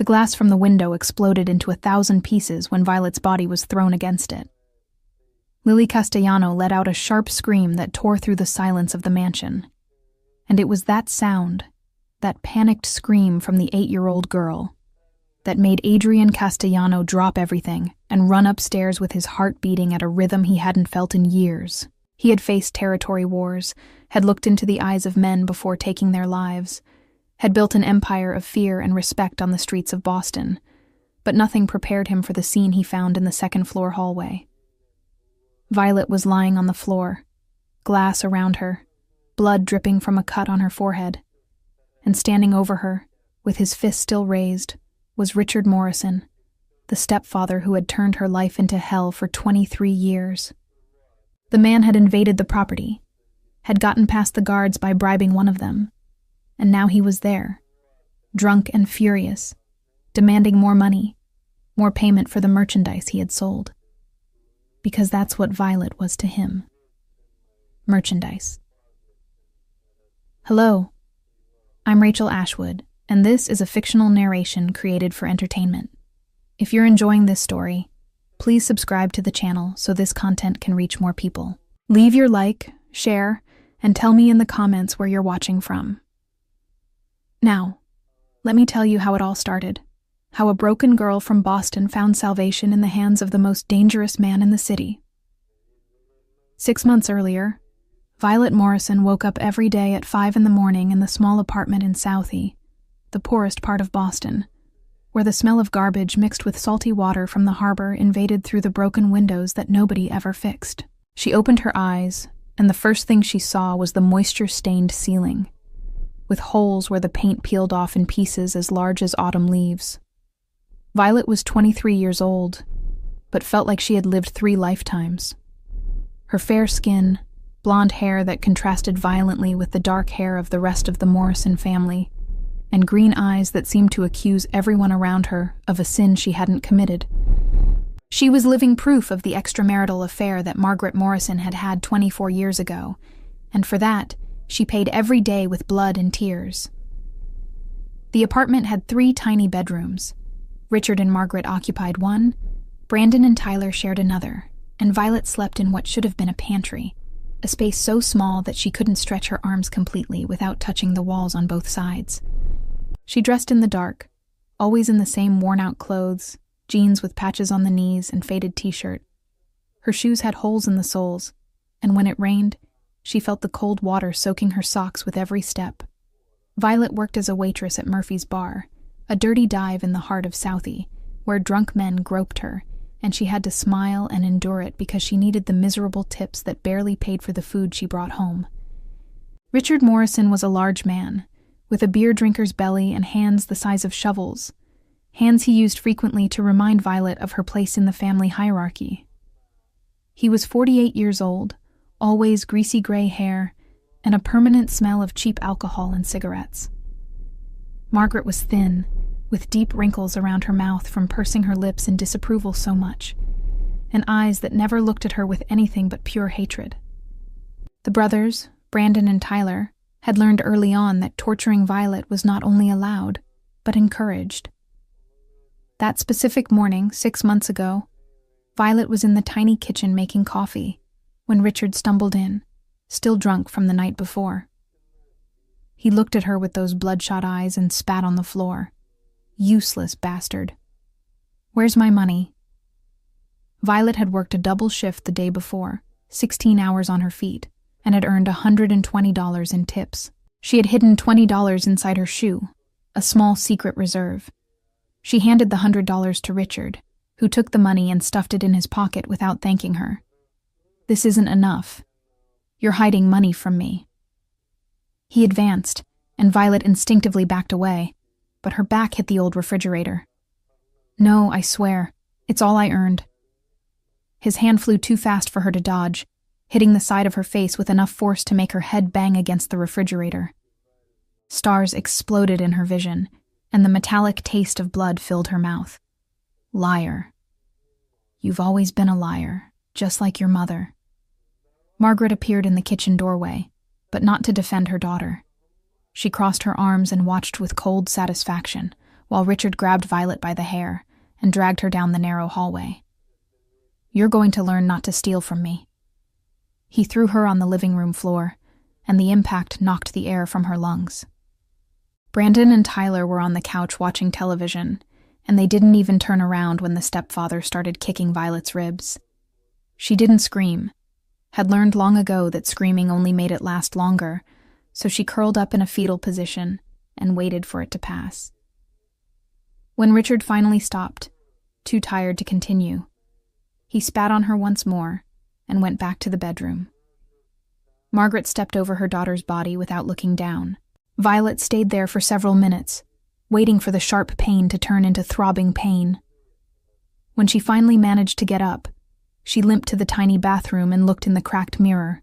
The glass from the window exploded into 1,000 pieces when Violet's body was thrown against it. Lily Castellano let out a sharp scream that tore through the silence of the mansion. And it was that sound, that panicked scream from the 8-year-old girl, that made Adrian Castellano drop everything and run upstairs with his heart beating at a rhythm he hadn't felt in years. He had faced territory wars, had looked into the eyes of men before taking their lives, had built an empire of fear and respect on the streets of Boston, but nothing prepared him for the scene he found in the second-floor hallway. Violet was lying on the floor, glass around her, blood dripping from a cut on her forehead, and standing over her, with his fist still raised, was Richard Morrison, the stepfather who had turned her life into hell for 23 years. The man had invaded the property, had gotten past the guards by bribing one of them, and now he was there, drunk and furious, demanding more money, more payment for the merchandise he had sold. Because that's what Violet was to him. Merchandise. Hello, I'm Rachel Ashwood, and this is a fictional narration created for entertainment. If you're enjoying this story, please subscribe to the channel so this content can reach more people. Leave your like, share, and tell me in the comments where you're watching from. Now, let me tell you how it all started. How a broken girl from Boston found salvation in the hands of the most dangerous man in the city. 6 months earlier, Violet Morrison woke up every day at 5 in the morning in the small apartment in Southie, the poorest part of Boston, where the smell of garbage mixed with salty water from the harbor invaded through the broken windows that nobody ever fixed. She opened her eyes, and the first thing she saw was the moisture-stained ceiling, with holes where the paint peeled off in pieces as large as autumn leaves. Violet was 23 years old, but felt like she had lived 3 lifetimes. Her fair skin, blonde hair that contrasted violently with the dark hair of the rest of the Morrison family, and green eyes that seemed to accuse everyone around her of a sin she hadn't committed. She was living proof of the extramarital affair that Margaret Morrison had had 24 years ago, and for that, she paid every day with blood and tears. The apartment had 3 tiny bedrooms. Richard and Margaret occupied one, Brandon and Tyler shared another, and Violet slept in what should have been a pantry, a space so small that she couldn't stretch her arms completely without touching the walls on both sides. She dressed in the dark, always in the same worn-out clothes, jeans with patches on the knees and faded t-shirt. Her shoes had holes in the soles, and when it rained, she felt the cold water soaking her socks with every step. Violet worked as a waitress at Murphy's Bar, a dirty dive in the heart of Southie, where drunk men groped her, and she had to smile and endure it because she needed the miserable tips that barely paid for the food she brought home. Richard Morrison was a large man, with a beer drinker's belly and hands the size of shovels, hands he used frequently to remind Violet of her place in the family hierarchy. He was 48 years old, always greasy gray hair, and a permanent smell of cheap alcohol and cigarettes. Margaret was thin, with deep wrinkles around her mouth from pursing her lips in disapproval so much, and eyes that never looked at her with anything but pure hatred. The brothers, Brandon and Tyler, had learned early on that torturing Violet was not only allowed, but encouraged. That specific morning, 6 months ago, Violet was in the tiny kitchen making coffee, when Richard stumbled in, still drunk from the night before. He looked at her with those bloodshot eyes and spat on the floor. Useless bastard. Where's my money? Violet had worked a double shift the day before, 16 hours on her feet, and had earned $120 in tips. She had hidden $20 inside her shoe, a small secret reserve. She handed the $100 to Richard, who took the money and stuffed it in his pocket without thanking her. This isn't enough. You're hiding money from me. He advanced, and Violet instinctively backed away, but her back hit the old refrigerator. No, I swear, it's all I earned. His hand flew too fast for her to dodge, hitting the side of her face with enough force to make her head bang against the refrigerator. Stars exploded in her vision, and the metallic taste of blood filled her mouth. Liar. You've always been a liar, just like your mother. Margaret appeared in the kitchen doorway, but not to defend her daughter. She crossed her arms and watched with cold satisfaction, while Richard grabbed Violet by the hair and dragged her down the narrow hallway. "You're going to learn not to steal from me." He threw her on the living room floor, and the impact knocked the air from her lungs. Brandon and Tyler were on the couch watching television, and they didn't even turn around when the stepfather started kicking Violet's ribs. She didn't scream, had learned long ago that screaming only made it last longer, so she curled up in a fetal position and waited for it to pass. When Richard finally stopped, too tired to continue, he spat on her once more and went back to the bedroom. Margaret stepped over her daughter's body without looking down. Violet stayed there for several minutes, waiting for the sharp pain to turn into throbbing pain. When she finally managed to get up, she limped to the tiny bathroom and looked in the cracked mirror.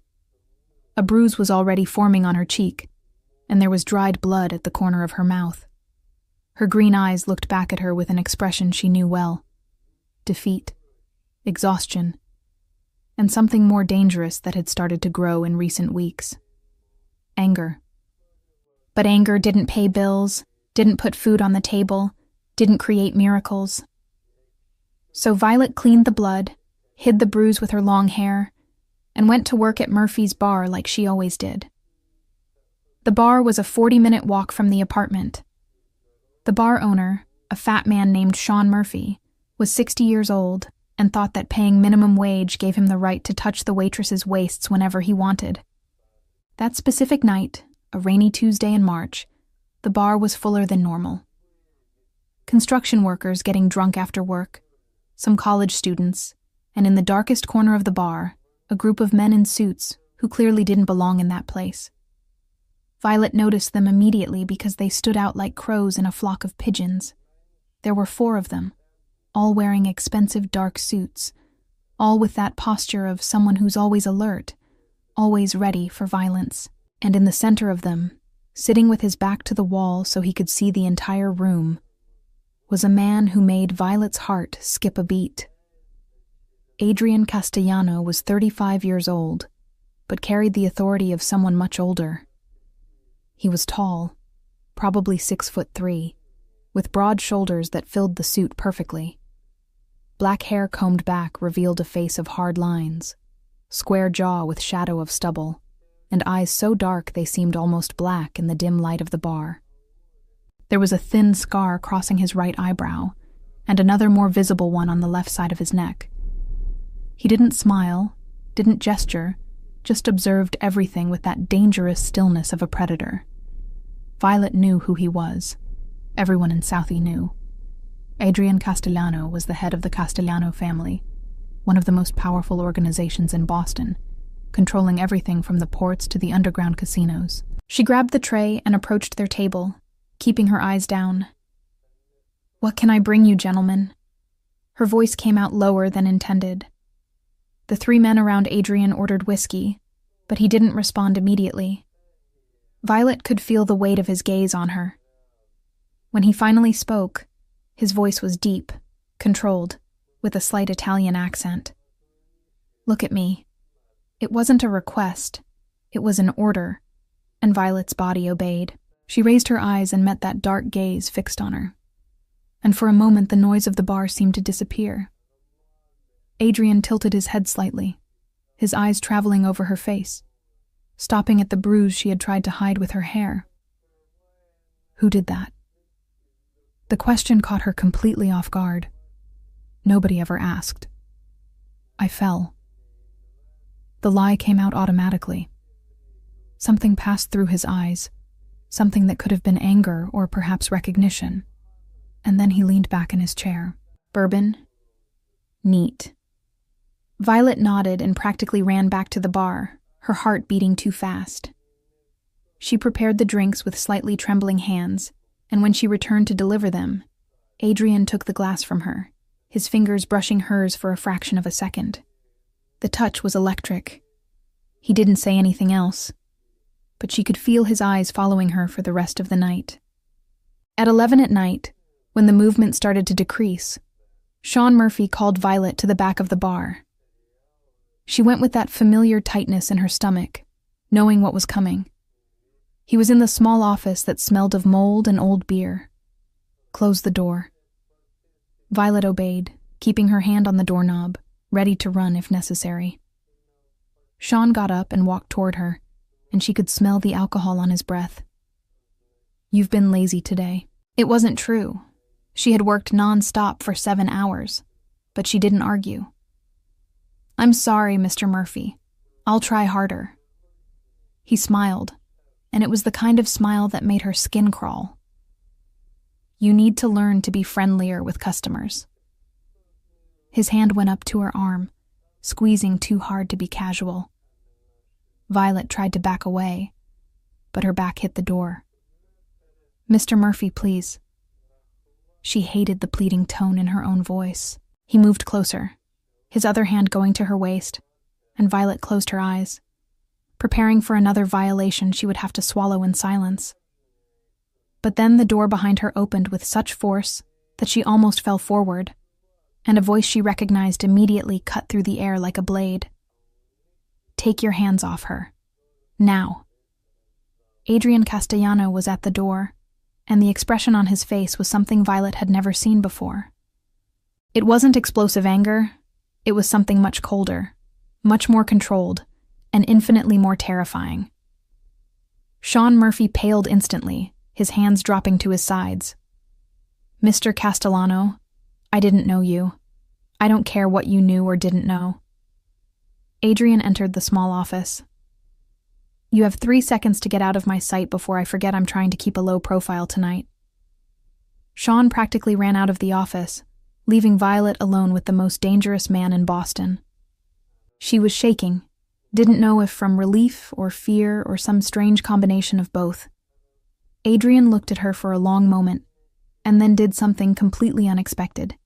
A bruise was already forming on her cheek, and there was dried blood at the corner of her mouth. Her green eyes looked back at her with an expression she knew well: defeat, exhaustion, and something more dangerous that had started to grow in recent weeks: anger. But anger didn't pay bills, didn't put food on the table, didn't create miracles. So Violet cleaned the blood, hid the bruise with her long hair, and went to work at Murphy's bar like she always did. The bar was a 40-minute walk from the apartment. The bar owner, a fat man named Sean Murphy, was 60 years old and thought that paying minimum wage gave him the right to touch the waitress's waists whenever he wanted. That specific night, a rainy Tuesday in March, the bar was fuller than normal. Construction workers getting drunk after work, some college students, and in the darkest corner of the bar, a group of men in suits who clearly didn't belong in that place. Violet noticed them immediately because they stood out like crows in a flock of pigeons. There were 4 of them, all wearing expensive dark suits, all with that posture of someone who's always alert, always ready for violence. And in the center of them, sitting with his back to the wall so he could see the entire room, was a man who made Violet's heart skip a beat. Adrian Castellano was 35 years old, but carried the authority of someone much older. He was tall, probably 6'3", with broad shoulders that filled the suit perfectly. Black hair combed back revealed a face of hard lines, square jaw with shadow of stubble, and eyes so dark they seemed almost black in the dim light of the bar. There was a thin scar crossing his right eyebrow, and another more visible one on the left side of his neck. He didn't smile, didn't gesture, just observed everything with that dangerous stillness of a predator. Violet knew who he was. Everyone in Southie knew. Adrian Castellano was the head of the Castellano family, one of the most powerful organizations in Boston, controlling everything from the ports to the underground casinos. She grabbed the tray and approached their table, keeping her eyes down. "What can I bring you, gentlemen?" Her voice came out lower than intended. The 3 men around Adrian ordered whiskey, but he didn't respond immediately. Violet could feel the weight of his gaze on her. When he finally spoke, his voice was deep, controlled, with a slight Italian accent. "Look at me." It wasn't a request, it was an order, and Violet's body obeyed. She raised her eyes and met that dark gaze fixed on her. And for a moment the noise of the bar seemed to disappear. Adrian tilted his head slightly, his eyes traveling over her face, stopping at the bruise she had tried to hide with her hair. Who did that? The question caught her completely off guard. Nobody ever asked. I fell. The lie came out automatically. Something passed through his eyes, something that could have been anger or perhaps recognition. And then he leaned back in his chair. Bourbon? Neat. Violet nodded and practically ran back to the bar, her heart beating too fast. She prepared the drinks with slightly trembling hands, and when she returned to deliver them, Adrian took the glass from her, his fingers brushing hers for a fraction of a second. The touch was electric. He didn't say anything else, but she could feel his eyes following her for the rest of the night. At 11 at night, when the movement started to decrease, Sean Murphy called Violet to the back of the bar. She went with that familiar tightness in her stomach, knowing what was coming. He was in the small office that smelled of mold and old beer. Close the door." Violet obeyed, keeping her hand on the doorknob, ready to run if necessary. Sean got up and walked toward her, and she could smell the alcohol on his breath. "You've been lazy today." It wasn't true. She had worked non-stop for 7 hours, but she didn't argue. "I'm sorry, Mr. Murphy. I'll try harder." He smiled, and it was the kind of smile that made her skin crawl. "You need to learn to be friendlier with customers." His hand went up to her arm, squeezing too hard to be casual. Violet tried to back away, but her back hit the door. "Mr. Murphy, please." She hated the pleading tone in her own voice. He moved closer, his other hand going to her waist, and Violet closed her eyes, preparing for another violation she would have to swallow in silence. But then the door behind her opened with such force that she almost fell forward, and a voice she recognized immediately cut through the air like a blade. "Take your hands off her. Now." Adrian Castellano was at the door, and the expression on his face was something Violet had never seen before. It wasn't explosive anger, it was something much colder, much more controlled, and infinitely more terrifying. Sean Murphy paled instantly, his hands dropping to his sides. "Mr. Castellano, I didn't know you. I don't care what you knew or didn't know." Adrian entered the small office. "You have 3 seconds to get out of my sight before I forget I'm trying to keep a low profile tonight." Sean practically ran out of the office, leaving Violet alone with the most dangerous man in Boston. She was shaking, didn't know if from relief or fear or some strange combination of both. Adrian looked at her for a long moment, and then did something completely unexpected.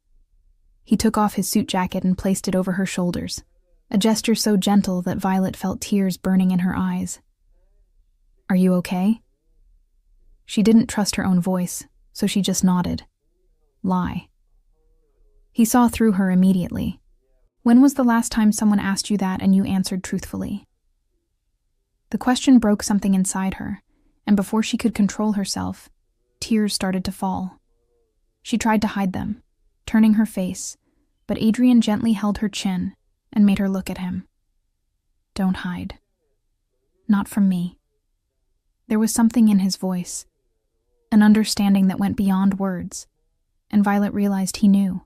He took off his suit jacket and placed it over her shoulders, a gesture so gentle that Violet felt tears burning in her eyes. "Are you okay?" She didn't trust her own voice, so she just nodded. Lie. He saw through her immediately. When was the last time someone asked you that and you answered truthfully? The question broke something inside her, and before she could control herself, tears started to fall. She tried to hide them, turning her face, but Adrian gently held her chin and made her look at him. "Don't hide. Not from me." There was something in his voice, an understanding that went beyond words, and Violet realized he knew.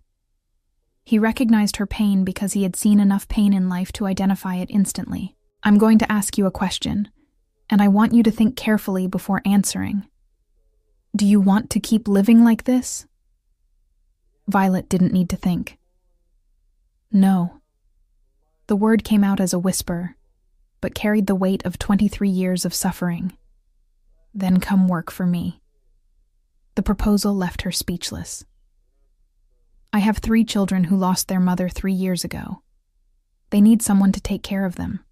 He recognized her pain because he had seen enough pain in life to identify it instantly. "I'm going to ask you a question, and I want you to think carefully before answering. Do you want to keep living like this?" Violet didn't need to think. "No." The word came out as a whisper, but carried the weight of 23 years of suffering. "Then come work for me." The proposal left her speechless. "I have 3 children who lost their mother 3 years ago. They need someone to take care of them,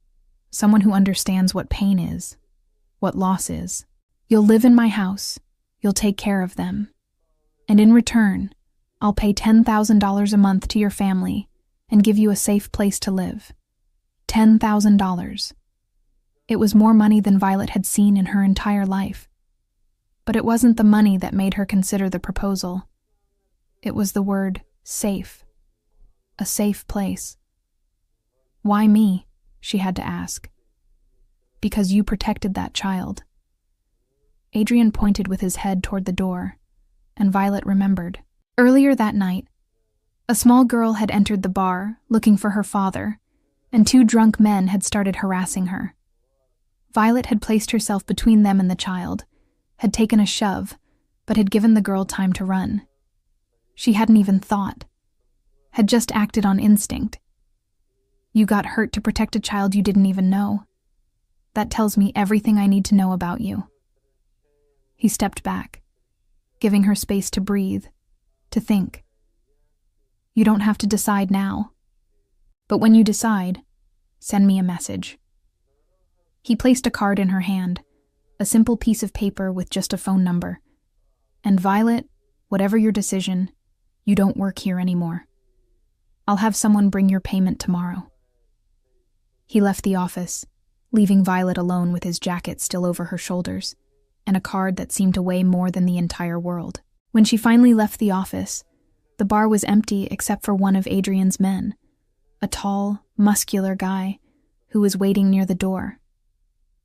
someone who understands what pain is, what loss is. You'll live in my house, you'll take care of them, and in return, I'll pay $10,000 a month to your family and give you a safe place to live. $10,000. It was more money than Violet had seen in her entire life. But it wasn't the money that made her consider the proposal. It was the word safe. A safe place. "Why me?" she had to ask. "Because you protected that child." Adrian pointed with his head toward the door, and Violet remembered. Earlier that night, a small girl had entered the bar looking for her father, and 2 drunk men had started harassing her. Violet had placed herself between them and the child, had taken a shove, but had given the girl time to run. She hadn't even thought, had just acted on instinct. You got hurt to protect a child you didn't even know. That tells me everything I need to know about you. He stepped back, giving her space to breathe, to think. You don't have to decide now. But when you decide, send me a message. He placed a card in her hand, a simple piece of paper with just a phone number. And Violet, whatever your decision, you don't work here anymore. I'll have someone bring your payment tomorrow. He left the office, leaving Violet alone with his jacket still over her shoulders, and a card that seemed to weigh more than the entire world. When she finally left the office, the bar was empty except for one of Adrian's men, a tall, muscular guy who was waiting near the door.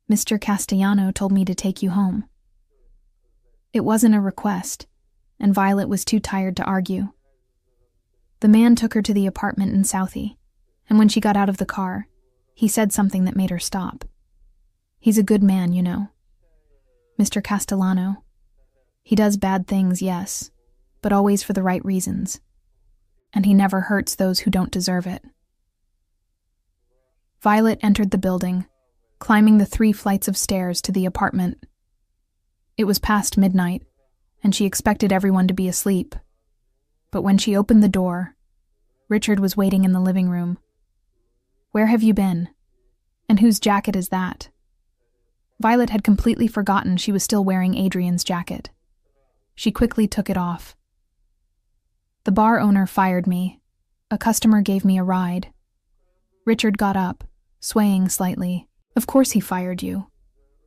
"Mr. Castellano told me to take you home." It wasn't a request, and Violet was too tired to argue. The man took her to the apartment in Southie, and when she got out of the car, he said something that made her stop. "He's a good man, you know. Mr. Castellano. He does bad things, yes, but always for the right reasons. And he never hurts those who don't deserve it." Violet entered the building, climbing the 3 flights of stairs to the apartment. It was past midnight, and she expected everyone to be asleep. But when she opened the door, Richard was waiting in the living room. "Where have you been? And whose jacket is that?" Violet had completely forgotten she was still wearing Adrian's jacket. She quickly took it off. "The bar owner fired me. A customer gave me a ride." Richard got up, swaying slightly. "Of course he fired you.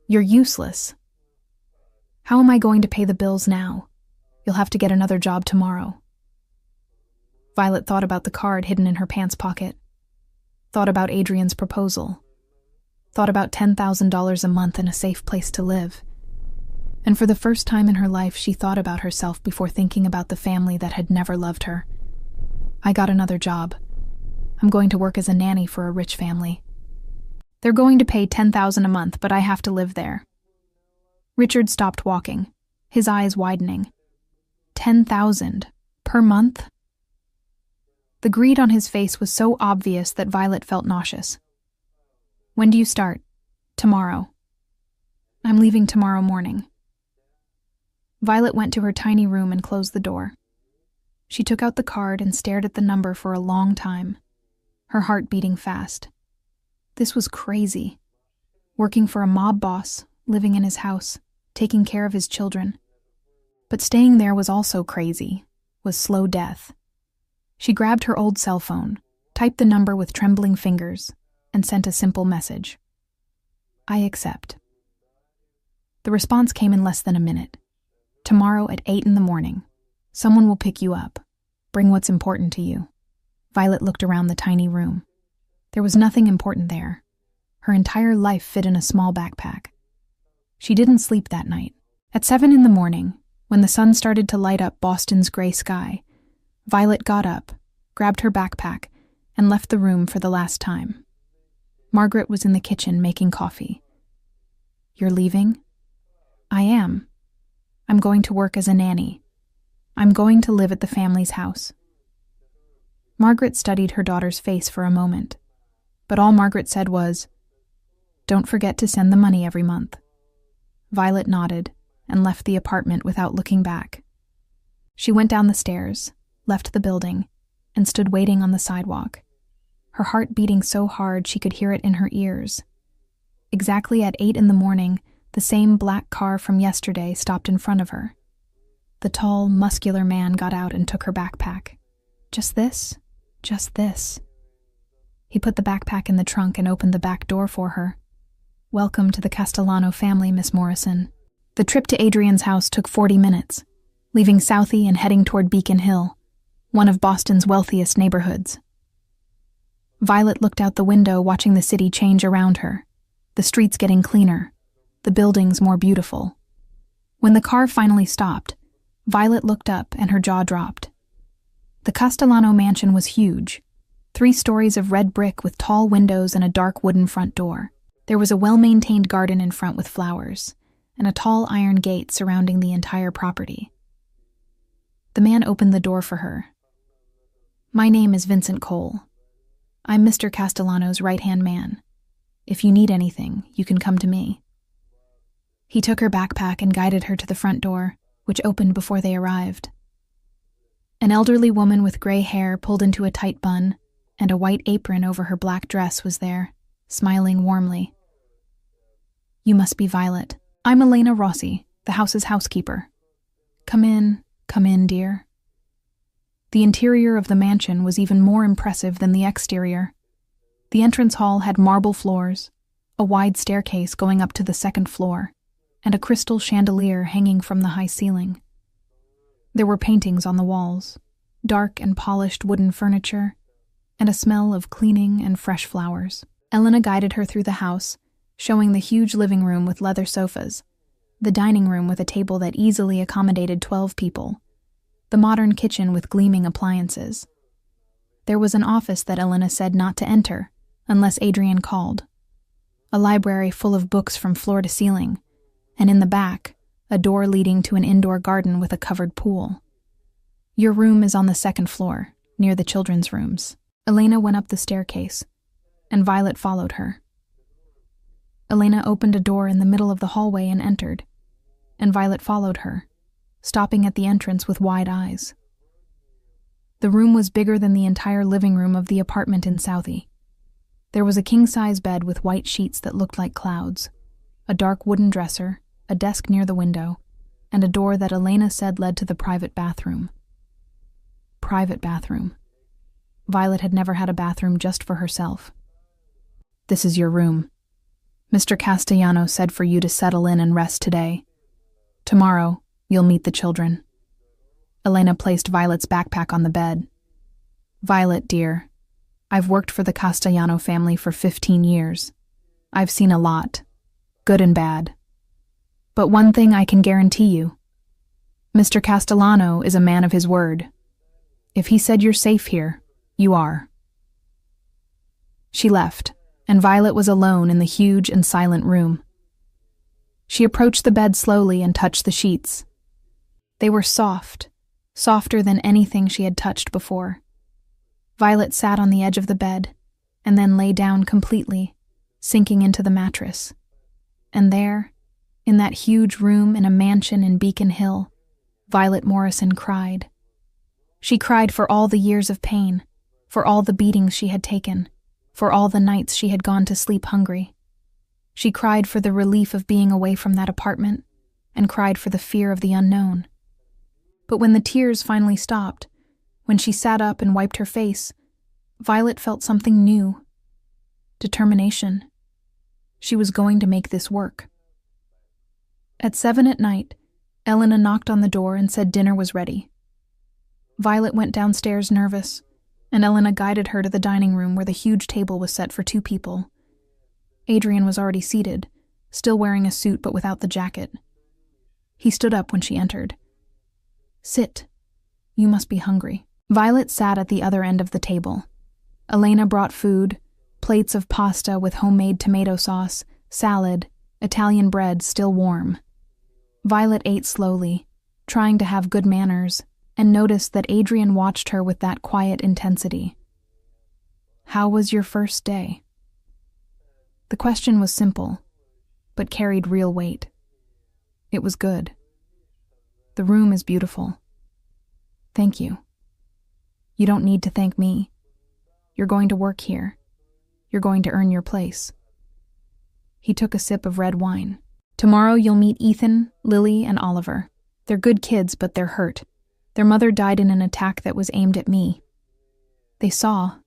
You're useless. How am I going to pay the bills now? You'll have to get another job tomorrow." Violet thought about the card hidden in her pants pocket, thought about Adrian's proposal, thought about $10,000 a month and a safe place to live. And for the first time in her life, she thought about herself before thinking about the family that had never loved her. "I got another job. I'm going to work as a nanny for a rich family. They're going to pay $10,000 a month, but I have to live there." Richard stopped walking, his eyes widening. $10,000 per month? The greed on his face was so obvious that Violet felt nauseous. "When do you start?" "Tomorrow." "I'm leaving tomorrow morning." Violet went to her tiny room and closed the door. She took out the card and stared at the number for a long time, her heart beating fast. This was crazy. Working for a mob boss, living in his house, taking care of his children. But staying there was also crazy, was slow death. She grabbed her old cell phone, typed the number with trembling fingers, and sent a simple message. "I accept." The response came in less than a minute. "Tomorrow at 8 in the morning. Someone will pick you up. Bring what's important to you." Violet looked around the tiny room. There was nothing important there. Her entire life fit in a small backpack. She didn't sleep that night. At 7 in the morning, when the sun started to light up Boston's gray sky, Violet got up, grabbed her backpack, and left the room for the last time. Margaret was in the kitchen making coffee. "You're leaving?" "I am. I'm going to work as a nanny. I'm going to live at the family's house." Margaret studied her daughter's face for a moment, but all Margaret said was, "Don't forget to send the money every month." Violet nodded and left the apartment without looking back. She went down the stairs, left the building, and stood waiting on the sidewalk, her heart beating so hard she could hear it in her ears. Exactly at 8 in the morning, the same black car from yesterday stopped in front of her. The tall, muscular man got out and took her backpack. "Just this? Just this." He put the backpack in the trunk and opened the back door for her. "Welcome to the Castellano family, Miss Morrison." The trip to Adrian's house took 40 minutes, leaving Southie and heading toward Beacon Hill, one of Boston's wealthiest neighborhoods. Violet looked out the window, watching the city change around her, the streets getting cleaner, the buildings more beautiful. When the car finally stopped, Violet looked up and her jaw dropped. The Castellano mansion was huge, 3 stories of red brick with tall windows and a dark wooden front door. There was a well-maintained garden in front with flowers, and a tall iron gate surrounding the entire property. The man opened the door for her. "My name is Vincent Cole. I'm Mr. Castellano's right-hand man. If you need anything, you can come to me." He took her backpack and guided her to the front door, which opened before they arrived. An elderly woman with gray hair pulled into a tight bun, and a white apron over her black dress was there, smiling warmly. "You must be Violet. I'm Elena Rossi, the house's housekeeper. Come in, dear." The interior of the mansion was even more impressive than the exterior. The entrance hall had marble floors, a wide staircase going up to the second floor, and a crystal chandelier hanging from the high ceiling. There were paintings on the walls, dark and polished wooden furniture, and a smell of cleaning and fresh flowers. Elena guided her through the house, showing the huge living room with leather sofas, the dining room with a table that easily accommodated 12 people, the modern kitchen with gleaming appliances. There was an office that Elena said not to enter unless Adrian called, a library full of books from floor to ceiling, and in the back, a door leading to an indoor garden with a covered pool. Your room is on the second floor, near the children's rooms. Elena went up the staircase, and Violet followed her. Elena opened a door in the middle of the hallway and entered, and Violet followed her, stopping at the entrance with wide eyes. The room was bigger than the entire living room of the apartment in Southie. There was a king-size bed with white sheets that looked like clouds, a dark wooden dresser, a desk near the window, and a door that Elena said led to the private bathroom. Private bathroom. Violet had never had a bathroom just for herself. "This is your room. Mr. Castellano said for you to settle in and rest today. Tomorrow, you'll meet the children." Elena placed Violet's backpack on the bed. "Violet, dear, I've worked for the Castellano family for 15 years. I've seen a lot, good and bad. But one thing I can guarantee you. Mr. Castellano is a man of his word. If he said you're safe here, you are." She left, and Violet was alone in the huge and silent room. She approached the bed slowly and touched the sheets. They were soft, softer than anything she had touched before. Violet sat on the edge of the bed, and then lay down completely, sinking into the mattress. And there, in that huge room in a mansion in Beacon Hill, Violet Morrison cried. She cried for all the years of pain, for all the beatings she had taken, for all the nights she had gone to sleep hungry. She cried for the relief of being away from that apartment, and cried for the fear of the unknown. But when the tears finally stopped, when she sat up and wiped her face, Violet felt something new. Determination. She was going to make this work. At 7 at night, Elena knocked on the door and said dinner was ready. Violet went downstairs nervous, and Elena guided her to the dining room where the huge table was set for 2 people. Adrian was already seated, still wearing a suit but without the jacket. He stood up when she entered. "Sit. You must be hungry." Violet sat at the other end of the table. Elena brought food, plates of pasta with homemade tomato sauce, salad, Italian bread still warm. Violet ate slowly, trying to have good manners, and noticed that Adrian watched her with that quiet intensity. "How was your first day?" The question was simple, but carried real weight. It was good. "The room is beautiful." "Thank you." "You don't need to thank me. You're going to work here. You're going to earn your place." He took a sip of red wine. "Tomorrow you'll meet Ethan, Lily, and Oliver. They're good kids, but they're hurt. Their mother died in an attack that was aimed at me. They saw."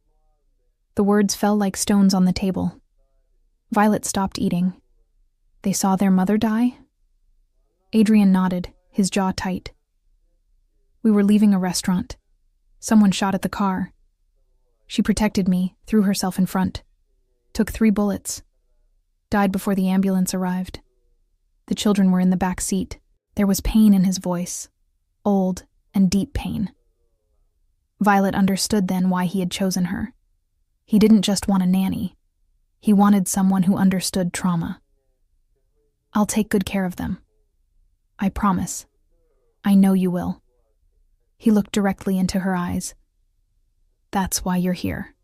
The words fell like stones on the table. Violet stopped eating. "They saw their mother die?" Adrian nodded, his jaw tight. "We were leaving a restaurant. Someone shot at the car. She protected me, threw herself in front. Took 3 bullets. Died before the ambulance arrived. The children were in the back seat." There was pain in his voice, old and deep pain. Violet understood then why he had chosen her. He didn't just want a nanny. He wanted someone who understood trauma. "I'll take good care of them. I promise. I know you will." He looked directly into her eyes. "That's why you're here."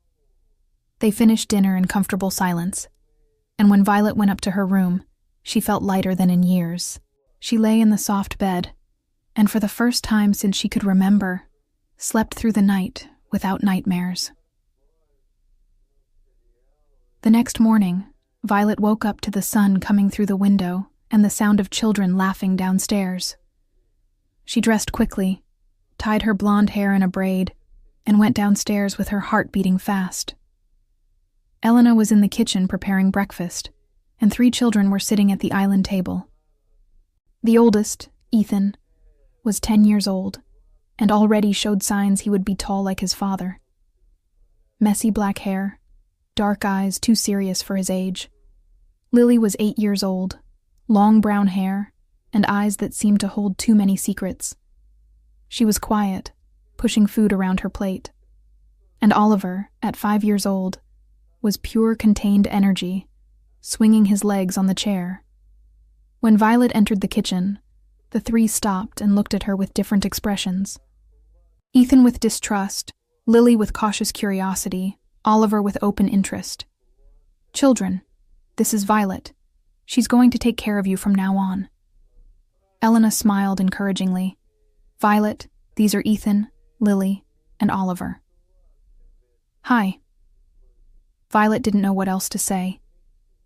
They finished dinner in comfortable silence, and when Violet went up to her room, she felt lighter than in years. She lay in the soft bed, and for the first time since she could remember, slept through the night without nightmares. The next morning, Violet woke up to the sun coming through the window and the sound of children laughing downstairs. She dressed quickly, tied her blonde hair in a braid, and went downstairs with her heart beating fast. Elena was in the kitchen preparing breakfast, and 3 children were sitting at the island table. The oldest, Ethan, was 10 years old and already showed signs he would be tall like his father. Messy black hair, dark eyes too serious for his age. Lily was 8 years old, long brown hair, and eyes that seemed to hold too many secrets. She was quiet, pushing food around her plate. And Oliver, at 5 years old, was pure contained energy, swinging his legs on the chair. When Violet entered the kitchen, the three stopped and looked at her with different expressions. Ethan with distrust, Lily with cautious curiosity, Oliver with open interest. "Children, this is Violet. She's going to take care of you from now on." Elena smiled encouragingly. "Violet, these are Ethan, Lily, and Oliver." "Hi." Violet didn't know what else to say.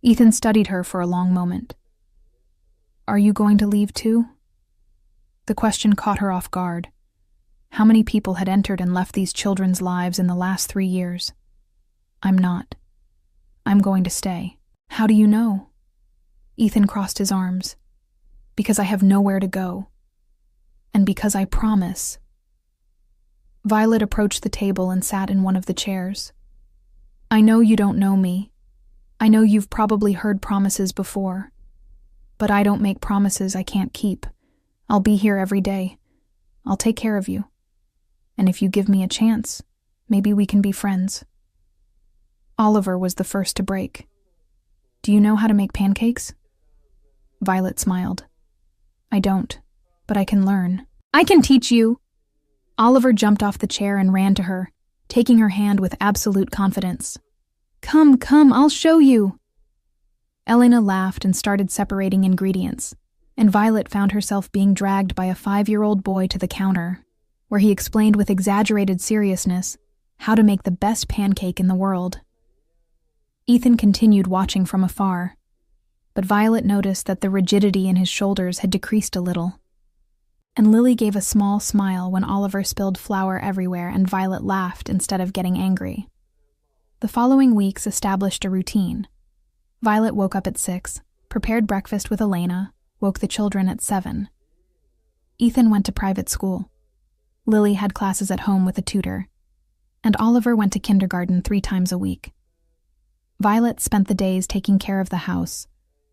Ethan studied her for a long moment. "Are you going to leave too?" The question caught her off guard. How many people had entered and left these children's lives in the last 3 years? "I'm not. I'm going to stay." "How do you know?" Ethan crossed his arms. "Because I have nowhere to go. And because I promise." Violet approached the table and sat in one of the chairs. "I know you don't know me. I know you've probably heard promises before. But I don't make promises I can't keep. I'll be here every day. I'll take care of you. And if you give me a chance, maybe we can be friends." Oliver was the first to break. "Do you know how to make pancakes?" Violet smiled. "I don't, but I can learn." "I can teach you!" Oliver jumped off the chair and ran to her, taking her hand with absolute confidence. Come, I'll show you." Elena laughed and started separating ingredients, and Violet found herself being dragged by a 5-year-old boy to the counter, where he explained with exaggerated seriousness how to make the best pancake in the world. Ethan continued watching from afar, but Violet noticed that the rigidity in his shoulders had decreased a little. And Lily gave a small smile when Oliver spilled flour everywhere and Violet laughed instead of getting angry. The following weeks established a routine. Violet woke up at 6, prepared breakfast with Elena, woke the children at 7. Ethan went to private school. Lily had classes at home with a tutor, and Oliver went to kindergarten 3 times a week. Violet spent the days taking care of the house,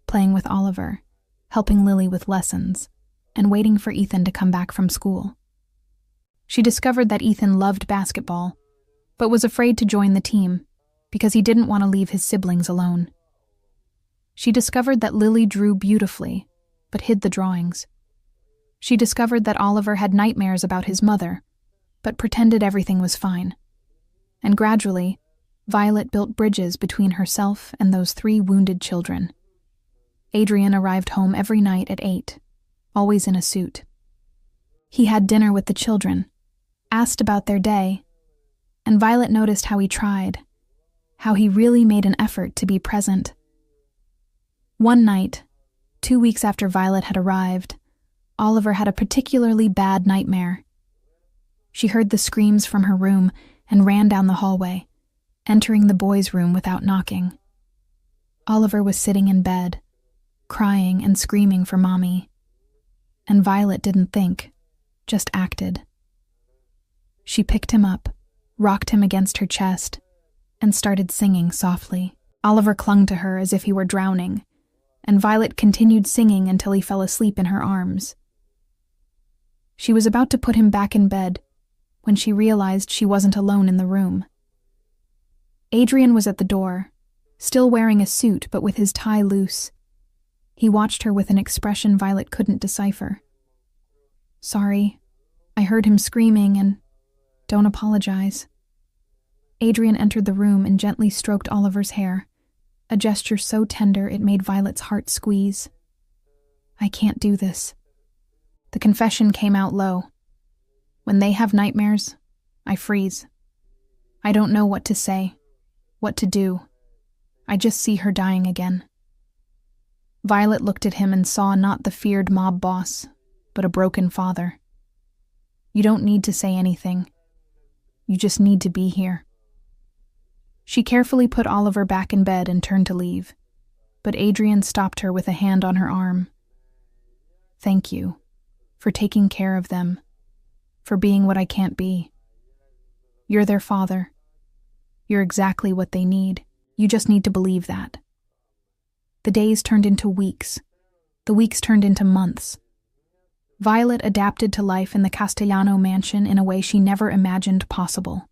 playing with Oliver, helping Lily with lessons, and waiting for Ethan to come back from school. She discovered that Ethan loved basketball, but was afraid to join the team because he didn't want to leave his siblings alone. She discovered that Lily drew beautifully, but hid the drawings. She discovered that Oliver had nightmares about his mother, but pretended everything was fine. And gradually, Violet built bridges between herself and those 3 wounded children. Adrian arrived home every night at 8, always in a suit. He had dinner with the children, asked about their day, and Violet noticed how he tried, how he really made an effort to be present. One night, 2 weeks after Violet had arrived, Oliver had a particularly bad nightmare. She heard the screams from her room and ran down the hallway, entering the boys' room without knocking. Oliver was sitting in bed, crying and screaming for Mommy. And Violet didn't think, just acted. She picked him up, rocked him against her chest, and started singing softly. Oliver clung to her as if he were drowning, and Violet continued singing until he fell asleep in her arms. She was about to put him back in bed when she realized she wasn't alone in the room. Adrian was at the door, still wearing a suit but with his tie loose. He watched her with an expression Violet couldn't decipher. "Sorry, I heard him screaming and don't apologize." Adrian entered the room and gently stroked Oliver's hair, a gesture so tender it made Violet's heart squeeze. "I can't do this." The confession came out low. "When they have nightmares, I freeze. I don't know what to say, what to do. I just see her dying again." Violet looked at him and saw not the feared mob boss, but a broken father. "You don't need to say anything. You just need to be here." She carefully put Oliver back in bed and turned to leave, but Adrian stopped her with a hand on her arm. "Thank you for taking care of them. for being what I can't be. You're their father. You're exactly what they need. You just need to believe that. The days turned into weeks. The weeks turned into months. Violet adapted to life in the Castellano mansion in a way she never imagined possible.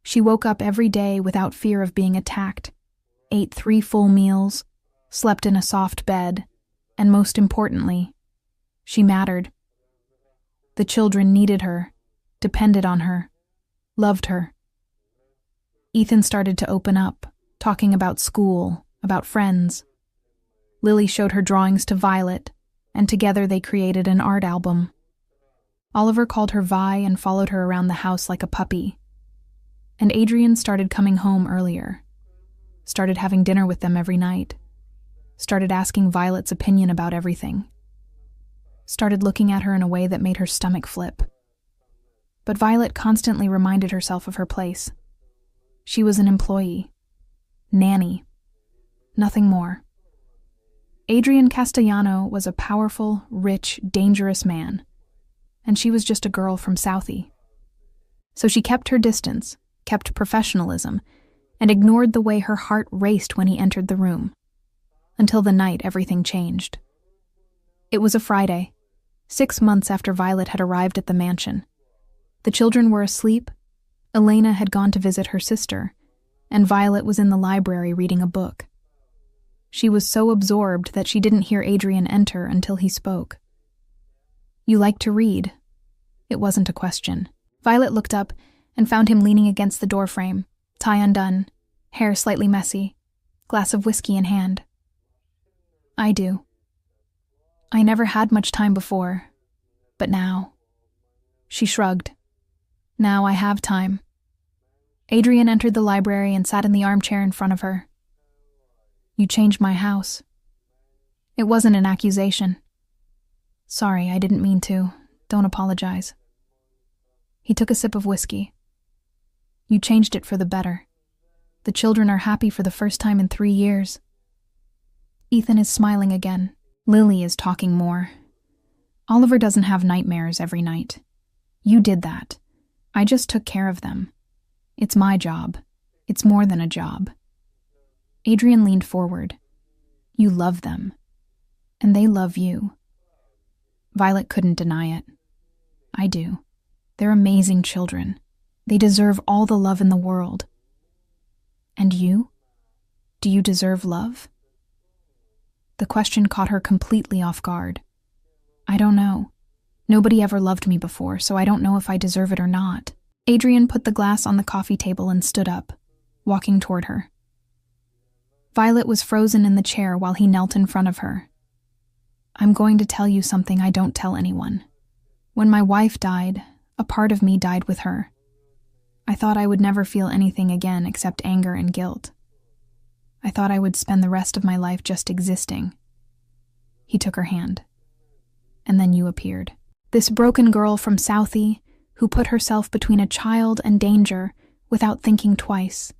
She woke up every day without fear of being attacked, ate 3 full meals, slept in a soft bed, and most importantly, she mattered. The children needed her, depended on her, loved her. Ethan started to open up, talking about school, about friends. Lily showed her drawings to Violet, and together they created an art album. Oliver called her Vi and followed her around the house like a puppy. And Adrian started coming home earlier, started having dinner with them every night, started asking Violet's opinion about everything, started looking at her in a way that made her stomach flip. But Violet constantly reminded herself of her place. She was an employee, nanny, nothing more. Adrian Castellano was a powerful, rich, dangerous man, and she was just a girl from Southie. So she kept her distance, kept professionalism, and ignored the way her heart raced when he entered the room. Until the night everything changed. It was a Friday, 6 months after Violet had arrived at the mansion. The children were asleep, Elena had gone to visit her sister, and Violet was in the library reading a book. She was so absorbed that she didn't hear Adrian enter until he spoke. "You like to read?" It wasn't a question. Violet looked up and found him leaning against the doorframe, tie undone, hair slightly messy, glass of whiskey in hand. "I do. I never had much time before, but now." She shrugged. "Now I have time." Adrian entered the library and sat in the armchair in front of her. "You changed my house." It wasn't an accusation. "Sorry, I didn't mean to. Don't apologize." He took a sip of whiskey. "You changed it for the better. The children are happy for the first time in 3 years." Ethan is smiling again. Lily is talking more. "Oliver doesn't have nightmares every night. You did that. I just took care of them. It's my job. It's more than a job." Adrian leaned forward. "You love them. And they love you." Violet couldn't deny it. "I do. They're amazing children. They deserve all the love in the world." "And you? Do you deserve love?" The question caught her completely off guard. "I don't know. Nobody ever loved me before, so I don't know if I deserve it or not." Adrian put the glass on the coffee table and stood up, walking toward her. Violet was frozen in the chair while he knelt in front of her. "I'm going to tell you something I don't tell anyone. When my wife died, a part of me died with her. I thought I would never feel anything again except anger and guilt. I thought I would spend the rest of my life just existing." He took her hand. "And then you appeared. This broken girl from Southie who put herself between a child and danger without thinking twice.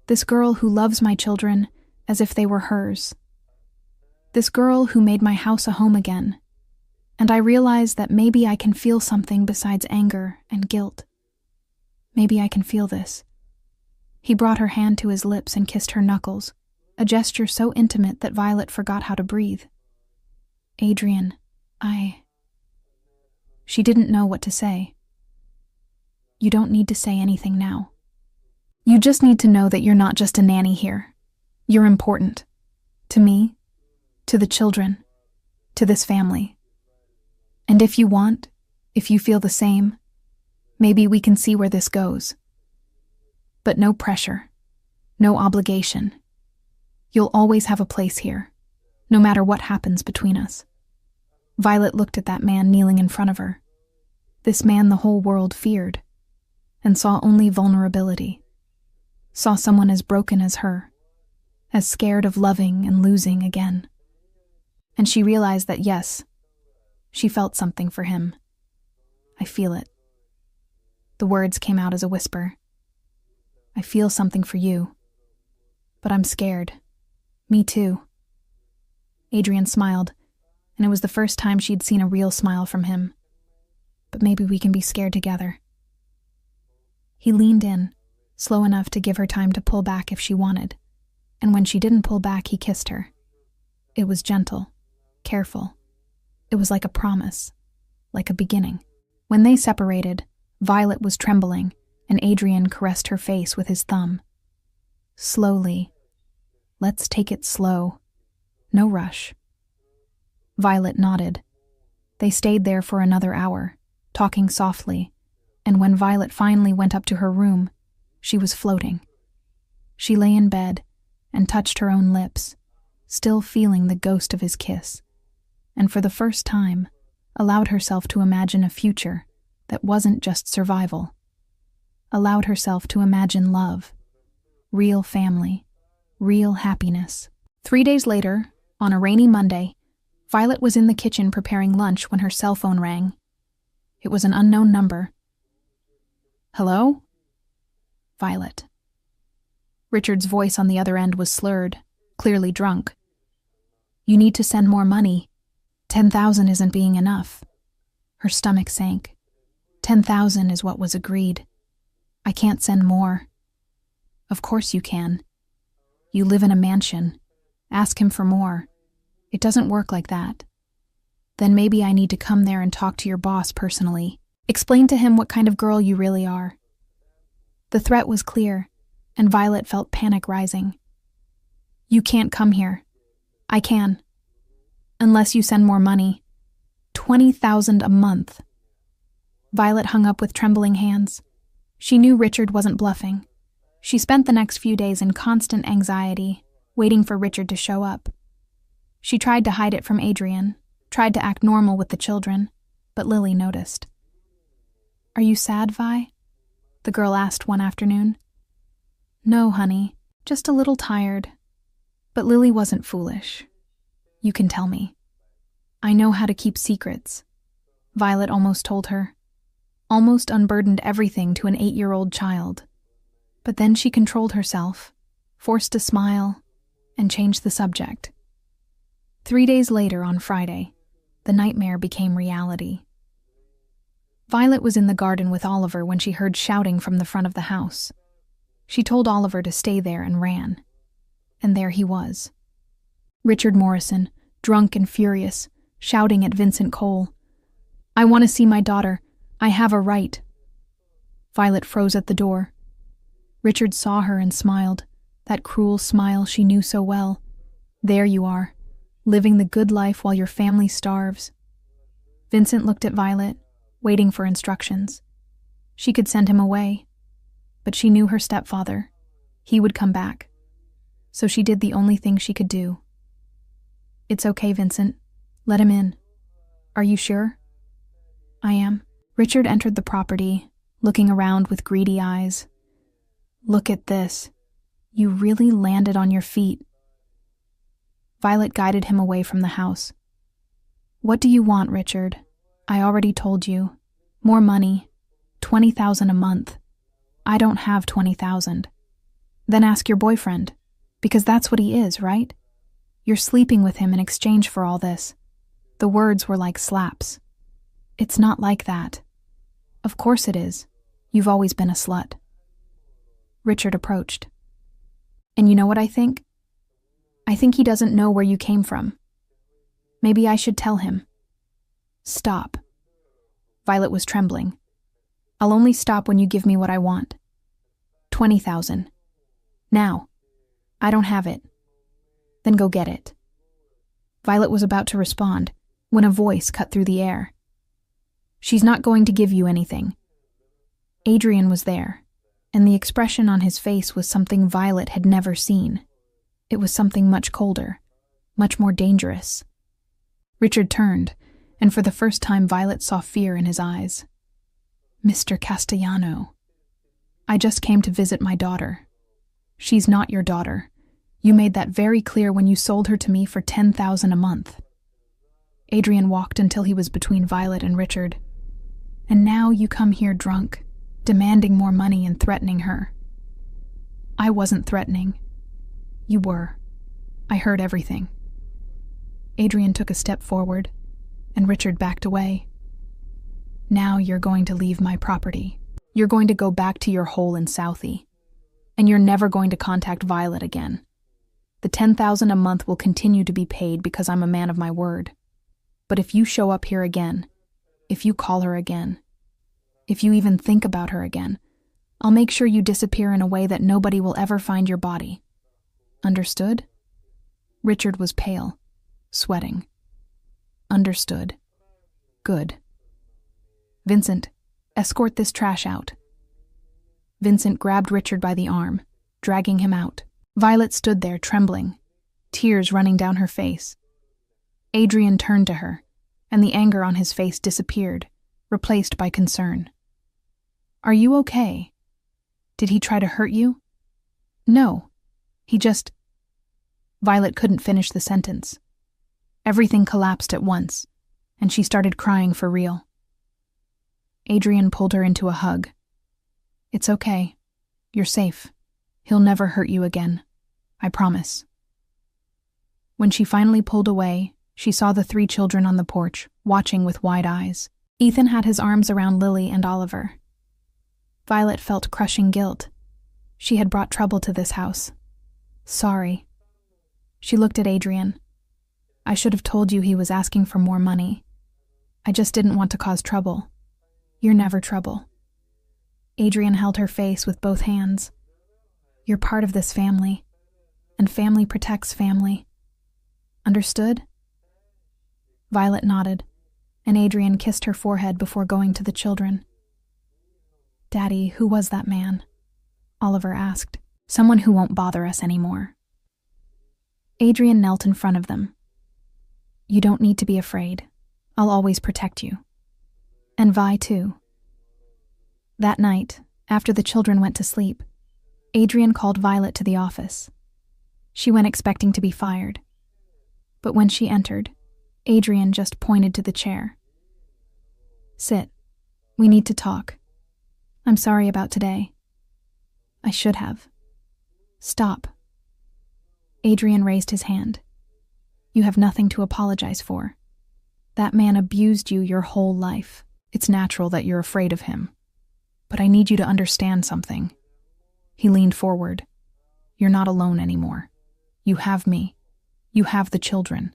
This girl who loves my children as if they were hers. This girl who made my house a home again. And I realized that maybe I can feel something besides anger and guilt. Maybe I can feel this." He brought her hand to his lips and kissed her knuckles, a gesture so intimate that Violet forgot how to breathe. "Adrian, She didn't know what to say. "You don't need to say anything now. You just need to know that you're not just a nanny here. You're important. To me, to the children, to this family. And if you want, if you feel the same, maybe we can see where this goes. But no pressure, no obligation. You'll always have a place here, no matter what happens between us." Violet looked at that man kneeling in front of her. This man the whole world feared, and saw only vulnerability. Saw someone as broken as her, as scared of loving and losing again. And she realized that yes, she felt something for him. "I feel it." The words came out as a whisper. "I feel something for you. But I'm scared. Me too." Adrian smiled, and it was the first time she'd seen a real smile from him. but maybe we can be scared together." He leaned in, slow enough to give her time to pull back if she wanted, and when she didn't pull back, he kissed her. It was gentle, careful. It was like a promise, like a beginning. When they separated, Violet was trembling, and Adrian caressed her face with his thumb. "Slowly. Let's take it slow. No rush." Violet nodded. They stayed there for another hour, talking softly, and when Violet finally went up to her room, she was floating. She lay in bed and touched her own lips, still feeling the ghost of his kiss, and for the first time, allowed herself to imagine a future that wasn't just survival. Allowed herself to imagine love, real family, real happiness. 3 days later, on a rainy Monday, Violet was in the kitchen preparing lunch when her cell phone rang. It was an unknown number. "Hello?" "Violet." Richard's voice on the other end was slurred, clearly drunk. "You need to send more money. 10,000 isn't being enough." Her stomach sank. 10,000 is what was agreed. "I can't send more." "Of course you can. You live in a mansion. Ask him for more. It doesn't work like that." "Then maybe I need to come there and talk to your boss personally. Explain to him what kind of girl you really are." The threat was clear, and Violet felt panic rising. "You can't come here." "I can. Unless you send more money. 20,000 a month." Violet hung up with trembling hands. She knew Richard wasn't bluffing. She spent the next few days in constant anxiety, waiting for Richard to show up. She tried to hide it from Adrian, tried to act normal with the children, but Lily noticed. "Are you sad, Vi?" the girl asked one afternoon. "No, honey, just a little tired." But Lily wasn't foolish. "You can tell me. I know how to keep secrets," Violet almost told her. Almost unburdened everything to an 8-year-old child. But then she controlled herself, forced a smile, and changed the subject. 3 days later, on Friday, the nightmare became reality. Violet was in the garden with Oliver when she heard shouting from the front of the house. She told Oliver to stay there and ran. And there he was. Richard Morrison, drunk and furious, shouting at Vincent Cole. "I want to see my daughter. I have a right." Violet froze at the door. Richard saw her and smiled, that cruel smile she knew so well. "There you are, living the good life while your family starves." Vincent looked at Violet, waiting for instructions. She could send him away, but she knew her stepfather. He would come back. So she did the only thing she could do. "It's okay, Vincent. Let him in." "Are you sure?" "I am." Richard entered the property, looking around with greedy eyes. "Look at this. You really landed on your feet." Violet guided him away from the house. "What do you want, Richard? I already told you. More money. 20,000 a month. I don't have 20,000. Then ask your boyfriend, because that's what he is, right? You're sleeping with him in exchange for all this." The words were like slaps. "It's not like that." "Of course it is. You've always been a slut." Richard approached. "And you know what I think? I think he doesn't know where you came from. Maybe I should tell him." "Stop." Violet was trembling. "I'll only stop when you give me what I want. 20,000. Now. I don't have it." "Then go get it." Violet was about to respond when a voice cut through the air. "She's not going to give you anything." Adrian was there, and the expression on his face was something Violet had never seen. It was something much colder, much more dangerous. Richard turned, and for the first time Violet saw fear in his eyes. "Mr. Castellano, I just came to visit my daughter. She's not your daughter. You made that very clear when you sold her to me for 10,000 a month." Adrian walked until he was between Violet and Richard. "And now you come here drunk, demanding more money and threatening her." "I wasn't threatening. You were. I heard everything." Adrian took a step forward, and Richard backed away. Now you're going to leave my property. You're going to go back to your hole in Southie. And you're never going to contact Violet again. The $10,000 a month will continue to be paid because I'm a man of my word. But if you show up here again, if you call her again, if you even think about her again, I'll make sure you disappear in a way that nobody will ever find your body. Understood? Richard was pale, sweating. Understood. Good. Vincent, escort this trash out. Vincent grabbed Richard by the arm, dragging him out. Violet stood there trembling, tears running down her face. Adrian turned to her, and the anger on his face disappeared, replaced by concern. Are you okay? Did he try to hurt you? No. He just... Violet couldn't finish the sentence. Everything collapsed at once, and she started crying for real. Adrian pulled her into a hug. It's okay. You're safe. He'll never hurt you again. I promise. When she finally pulled away, she saw the 3 children on the porch, watching with wide eyes. Ethan had his arms around Lily and Oliver. Violet felt crushing guilt. She had brought trouble to this house. Sorry. She looked at Adrian. I should have told you he was asking for more money. I just didn't want to cause trouble. You're never trouble. Adrian held her face with both hands. You're part of this family, and family protects family. Understood? Violet nodded, and Adrian kissed her forehead before going to the children. Daddy, who was that man? Oliver asked. Someone who won't bother us anymore. Adrian knelt in front of them. You don't need to be afraid. I'll always protect you. And Vi, too. That night, after the children went to sleep, Adrian called Violet to the office. She went expecting to be fired. But when she entered, Adrian just pointed to the chair. Sit. We need to talk. I'm sorry about today. I should have. Stop. Adrian raised his hand. You have nothing to apologize for. That man abused you your whole life. It's natural that you're afraid of him. But I need you to understand something. He leaned forward. You're not alone anymore. You have me. You have the children.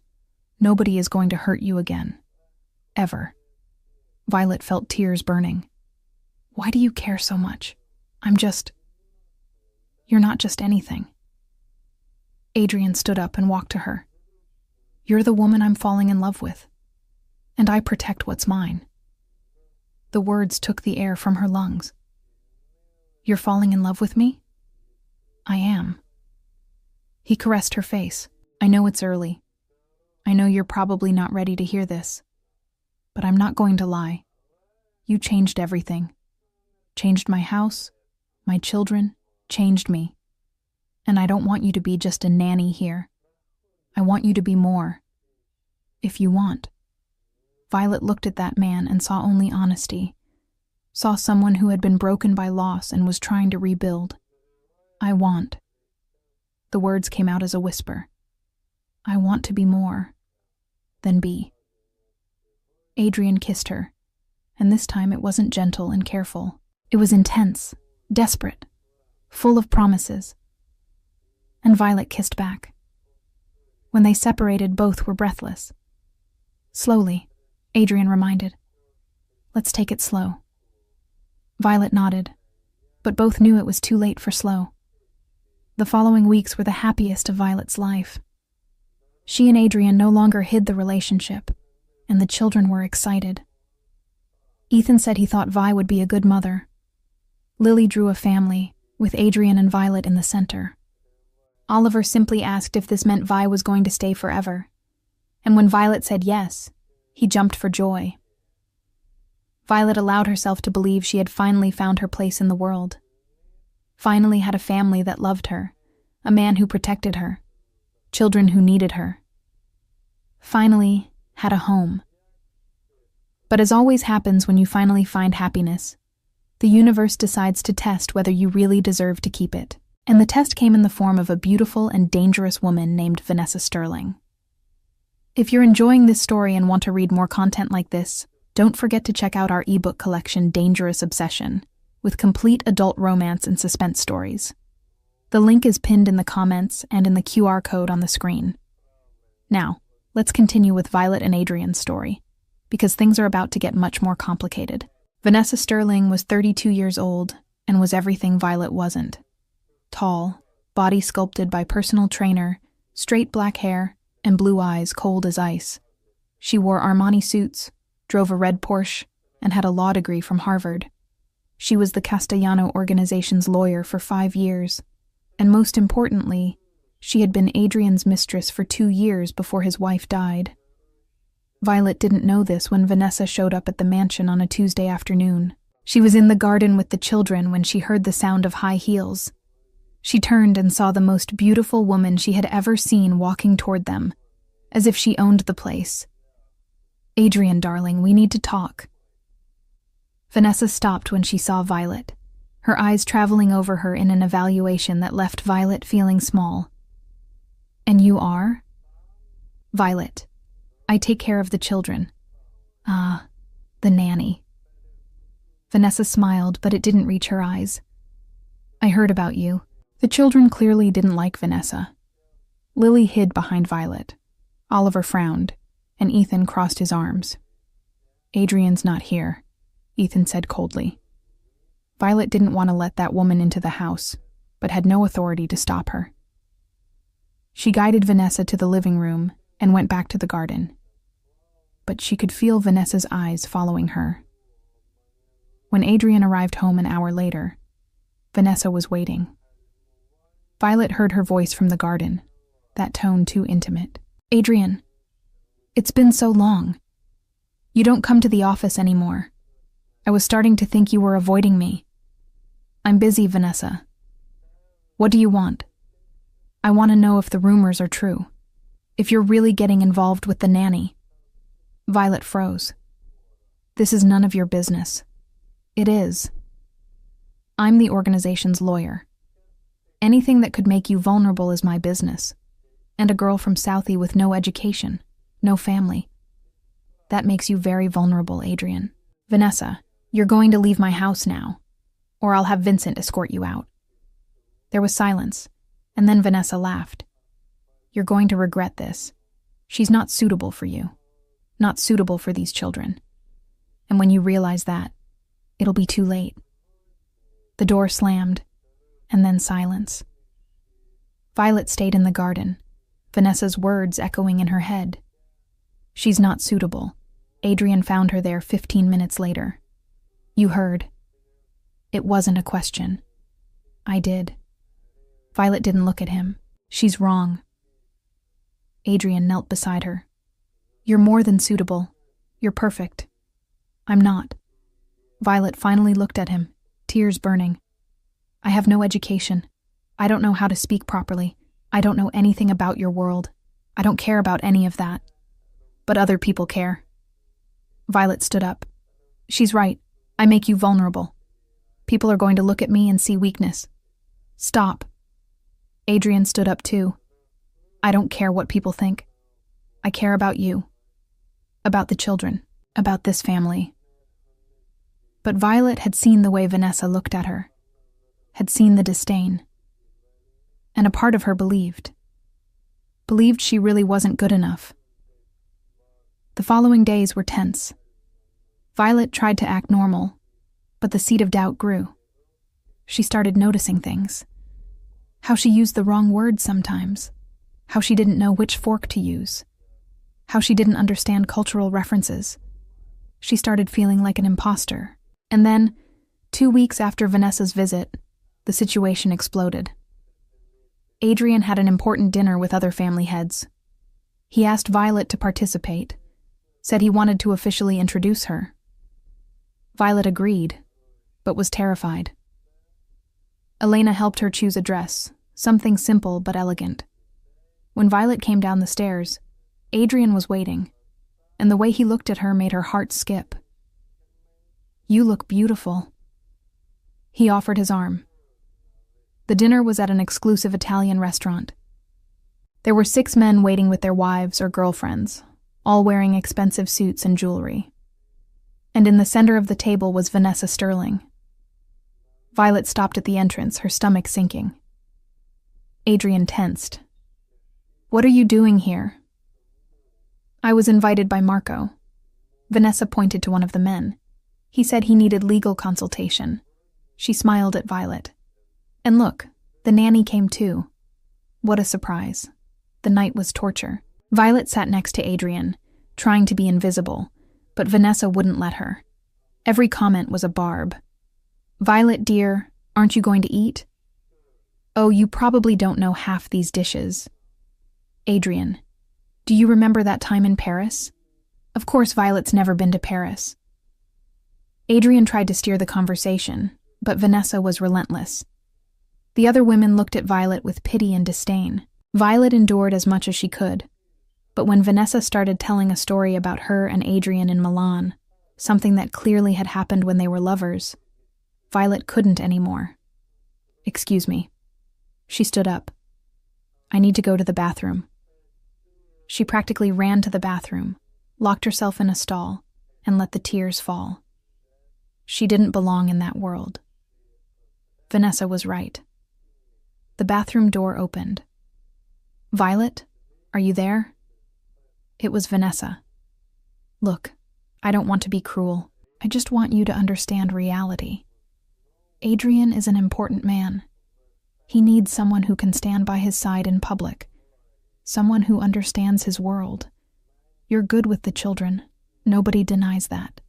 Nobody is going to hurt you again. Ever. Violet felt tears burning. Why do you care so much? You're not just anything. Adrian stood up and walked to her. You're the woman I'm falling in love with. And I protect what's mine. The words took the air from her lungs. You're falling in love with me? I am. He caressed her face. I know it's early. I know you're probably not ready to hear this. But I'm not going to lie. You changed everything. Changed my house, my children, changed me. And I don't want you to be just a nanny here. I want you to be more. If you want. Violet looked at that man and saw only honesty. Saw someone who had been broken by loss and was trying to rebuild. I want. The words came out as a whisper. I want to be more than be. Adrian kissed her, and this time it wasn't gentle and careful. It was intense, desperate, full of promises. And Violet kissed back. When they separated, both were breathless. Slowly, Adrian reminded. Let's take it slow. Violet nodded, but both knew it was too late for slow. The following weeks were the happiest of Violet's life. She and Adrian no longer hid the relationship, and the children were excited. Ethan said he thought Vi would be a good mother. Lily drew a family, with Adrian and Violet in the center. Oliver simply asked if this meant Vi was going to stay forever, and when Violet said yes, he jumped for joy. Violet allowed herself to believe she had finally found her place in the world. Finally had a family that loved her, a man who protected her, children who needed her. Finally had a home. But as always happens when you finally find happiness, the universe decides to test whether you really deserve to keep it. And the test came in the form of a beautiful and dangerous woman named Vanessa Sterling. If you're enjoying this story and want to read more content like this, Don't forget to check out our ebook collection, Dangerous Obsession, with complete adult romance and suspense stories. The link is pinned in the comments and in the QR code on the screen. Now, let's continue with Violet and Adrian's story, because things are about to get much more complicated. Vanessa Sterling was 32 years old and was everything Violet wasn't. Tall, body sculpted by personal trainer, straight black hair, and blue eyes cold as ice. She wore Armani suits, drove a red Porsche, and had a law degree from Harvard. She was the Castellano organization's lawyer for 5 years, and most importantly, she had been Adrian's mistress for 2 years before his wife died. Violet didn't know this when Vanessa showed up at the mansion on a Tuesday afternoon. She was in the garden with the children when she heard the sound of high heels. She turned and saw the most beautiful woman she had ever seen walking toward them, as if she owned the place. "Adrian, darling, we need to talk." Vanessa stopped when she saw Violet, her eyes traveling over her in an evaluation that left Violet feeling small. "And you are?" "Violet. I take care of the children." "Ah, the nanny." Vanessa smiled, but it didn't reach her eyes. "I heard about you." The children clearly didn't like Vanessa. Lily hid behind Violet. Oliver frowned, and Ethan crossed his arms. "Adrian's not here," Ethan said coldly. Violet didn't want to let that woman into the house, but had no authority to stop her. She guided Vanessa to the living room and went back to the garden. But she could feel Vanessa's eyes following her. When Adrian arrived home an hour later, Vanessa was waiting. Violet heard her voice from the garden, that tone too intimate. "Adrian, it's been so long. You don't come to the office anymore. I was starting to think you were avoiding me." "I'm busy, Vanessa." "What do you want?" "I want to know if the rumors are true. If you're really getting involved with the nanny." Violet froze. "This is none of your business." "It is. I'm the organization's lawyer. Anything that could make you vulnerable is my business. And a girl from Southie with no education, no family. That makes you very vulnerable, Adrian." "Vanessa, you're going to leave my house now, or I'll have Vincent escort you out." There was silence, and then Vanessa laughed. "You're going to regret this. She's not suitable for you. Not suitable for these children. And when you realize that, it'll be too late." The door slammed, and then silence. Violet stayed in the garden, Vanessa's words echoing in her head. "She's not suitable." Adrian found her there 15 minutes later. "You heard." "It wasn't a question." "I did." Violet didn't look at him. "She's wrong." Adrian knelt beside her. "You're more than suitable. You're perfect." "I'm not." Violet finally looked at him, tears burning. "I have no education. I don't know how to speak properly. I don't know anything about your world. I don't care about any of that. But other people care." Violet stood up. "She's right. I make you vulnerable. People are going to look at me and see weakness. Stop." Adrian stood up too. "I don't care what people think. I care about you. About the children. About this family." But Violet had seen the way Vanessa looked at her, had seen the disdain. And a part of her believed she really wasn't good enough. The following days were tense. Violet tried to act normal, but the seed of doubt grew. She started noticing things. How she used the wrong words sometimes. How she didn't know which fork to use. How she didn't understand cultural references. She started feeling like an imposter. And then, 2 weeks after Vanessa's visit, the situation exploded. Adrian had an important dinner with other family heads. He asked Violet to participate, said he wanted to officially introduce her. Violet agreed, but was terrified. Elena helped her choose a dress, something simple but elegant. When Violet came down the stairs, Adrian was waiting, and the way he looked at her made her heart skip. "You look beautiful." He offered his arm. The dinner was at an exclusive Italian restaurant. There were 6 men waiting with their wives or girlfriends, all wearing expensive suits and jewelry. and in the center of the table was Vanessa Sterling. Violet stopped at the entrance, her stomach sinking. Adrian tensed. "What are you doing here?" "I was invited by Marco." Vanessa pointed to one of the men. "He said he needed legal consultation." She smiled at Violet. "And look, the nanny came too." What a surprise. The night was torture. Violet sat next to Adrian, trying to be invisible, but Vanessa wouldn't let her. Every comment was a barb. "Violet, dear, aren't you going to eat?" "Oh, you probably don't know half these dishes." "Adrian, do you remember that time in Paris?" Of course Violet's never been to Paris. Adrian tried to steer the conversation, but Vanessa was relentless. The other women looked at Violet with pity and disdain. Violet endured as much as she could, but when Vanessa started telling a story about her and Adrian in Milan, something that clearly had happened when they were lovers, Violet couldn't anymore. "Excuse me." She stood up. "I need to go to the bathroom." She practically ran to the bathroom, locked herself in a stall, and let the tears fall. She didn't belong in that world. Vanessa was right. The bathroom door opened. "Violet, are you there?" It was Vanessa. "Look, I don't want to be cruel. I just want you to understand reality. Adrian is an important man. He needs someone who can stand by his side in public, someone who understands his world. You're good with the children. Nobody denies that.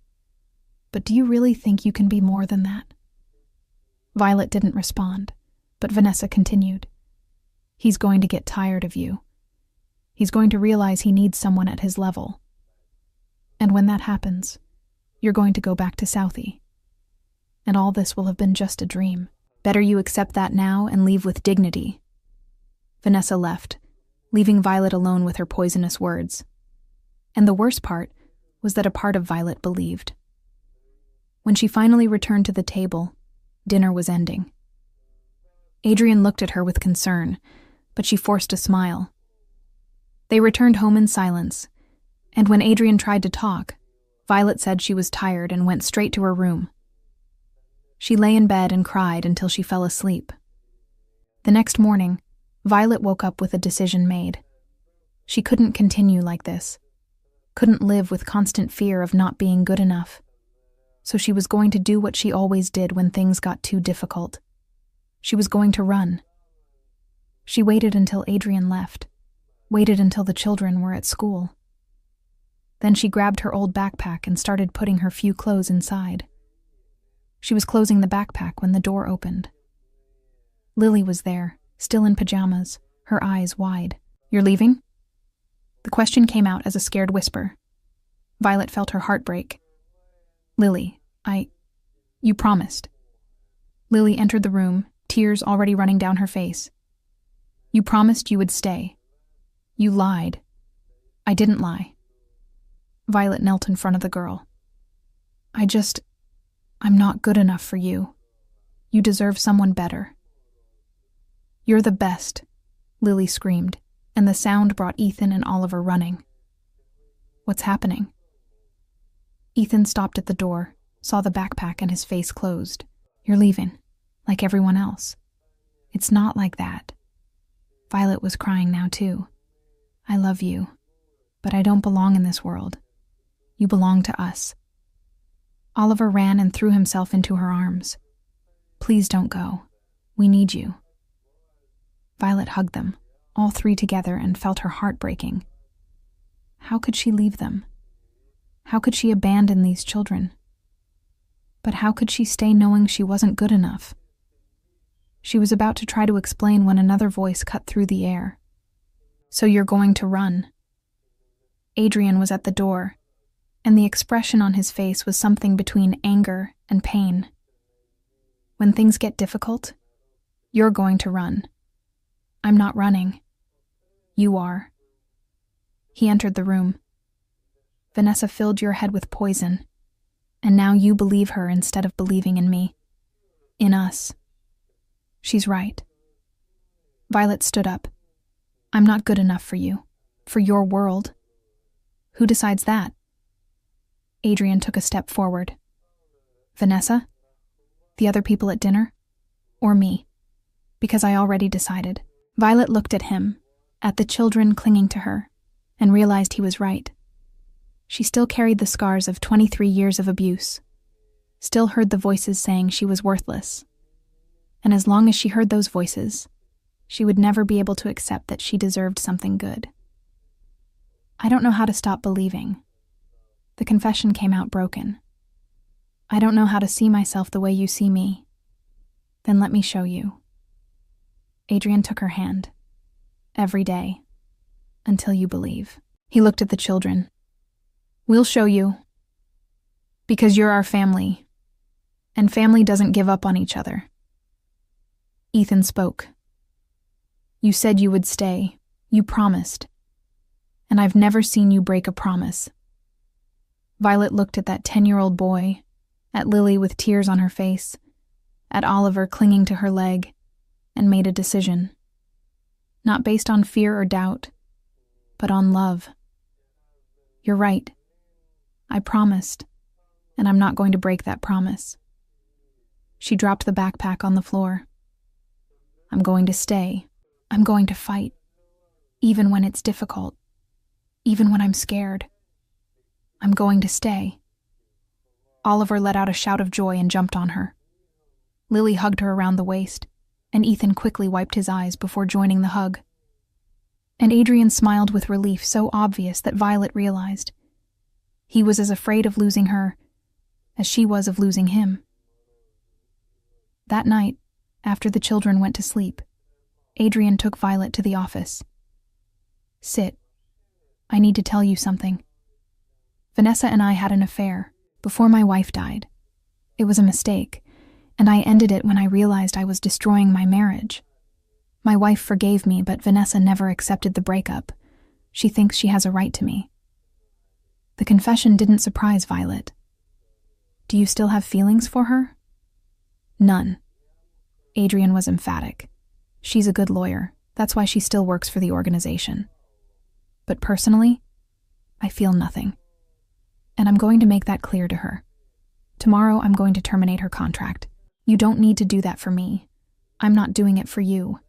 But do you really think you can be more than that?" Violet didn't respond, but Vanessa continued. "He's going to get tired of you. He's going to realize he needs someone at his level. And when that happens, you're going to go back to Southie. And all this will have been just a dream. Better you accept that now and leave with dignity." Vanessa left, leaving Violet alone with her poisonous words. And the worst part was that a part of Violet believed. When she finally returned to the table, dinner was ending. Adrian looked at her with concern, but she forced a smile. They returned home in silence, and when Adrian tried to talk, Violet said she was tired and went straight to her room. She lay in bed and cried until she fell asleep. The next morning, Violet woke up with a decision made. She couldn't continue like this, couldn't live with constant fear of not being good enough. So she was going to do what she always did when things got too difficult. She was going to run. She waited until Adrian left, waited until the children were at school. Then she grabbed her old backpack and started putting her few clothes inside. She was closing the backpack when the door opened. Lily was there, still in pajamas, her eyes wide. "You're leaving?" The question came out as a scared whisper. Violet felt her heart break. "Lily, you promised." Lily entered the room, tears already running down her face. "You promised you would stay. You lied." "I didn't lie." Violet knelt in front of the girl. I'm not good enough for you. You deserve someone better." "You're the best," Lily screamed, and the sound brought Ethan and Oliver running. "What's happening?" Ethan stopped at the door, saw the backpack, and his face closed. "You're leaving, like everyone else." "It's not like that." Violet was crying now too. "I love you, but I don't belong in this world. You belong to us." Oliver ran and threw himself into her arms. "Please don't go. We need you." Violet hugged them, all three together, and felt her heart breaking. How could she leave them? How could she abandon these children? But how could she stay knowing she wasn't good enough? She was about to try to explain when another voice cut through the air. "So you're going to run?" Adrian was at the door, and the expression on his face was something between anger and pain. "When things get difficult, you're going to run. I'm not running. You are." He entered the room. "Vanessa filled your head with poison, and now you believe her instead of believing in me. In us. She's right." Violet stood up. "I'm not good enough for you, for your world." "Who decides that?" Adrian took a step forward. Vanessa? The other people at dinner? Or me? Because I already decided. Violet looked at him, at the children clinging to her, and realized he was right. She still carried the scars of 23 years of abuse, still heard the voices saying she was worthless. And as long as she heard those voices, she would never be able to accept that she deserved something good. I don't know how to stop believing. The confession came out broken. I don't know how to see myself the way you see me. Then let me show you. Adrian took her hand. Every day. Until you believe. He looked at the children. We'll show you. Because you're our family. And family doesn't give up on each other. Ethan spoke. You said you would stay. You promised. And I've never seen you break a promise. Violet looked at that 10-year-old boy, at Lily with tears on her face, at Oliver clinging to her leg, and made a decision. Not based on fear or doubt, but on love. You're right. I promised, and I'm not going to break that promise. She dropped the backpack on the floor. I'm going to stay. I'm going to fight. Even when it's difficult. Even when I'm scared. I'm going to stay. Oliver let out a shout of joy and jumped on her. Lily hugged her around the waist, and Ethan quickly wiped his eyes before joining the hug. And Adrian smiled with relief so obvious that Violet realized. He was as afraid of losing her as she was of losing him. That night, after the children went to sleep, Adrian took Violet to the office. Sit. I need to tell you something. Vanessa and I had an affair before my wife died. It was a mistake, and I ended it when I realized I was destroying my marriage. My wife forgave me, but Vanessa never accepted the breakup. She thinks she has a right to me. The confession didn't surprise Violet. Do you still have feelings for her? None. Adrian was emphatic. She's a good lawyer. That's why she still works for the organization. But personally, I feel nothing. And I'm going to make that clear to her. Tomorrow I'm going to terminate her contract. You don't need to do that for me. I'm not doing it for you.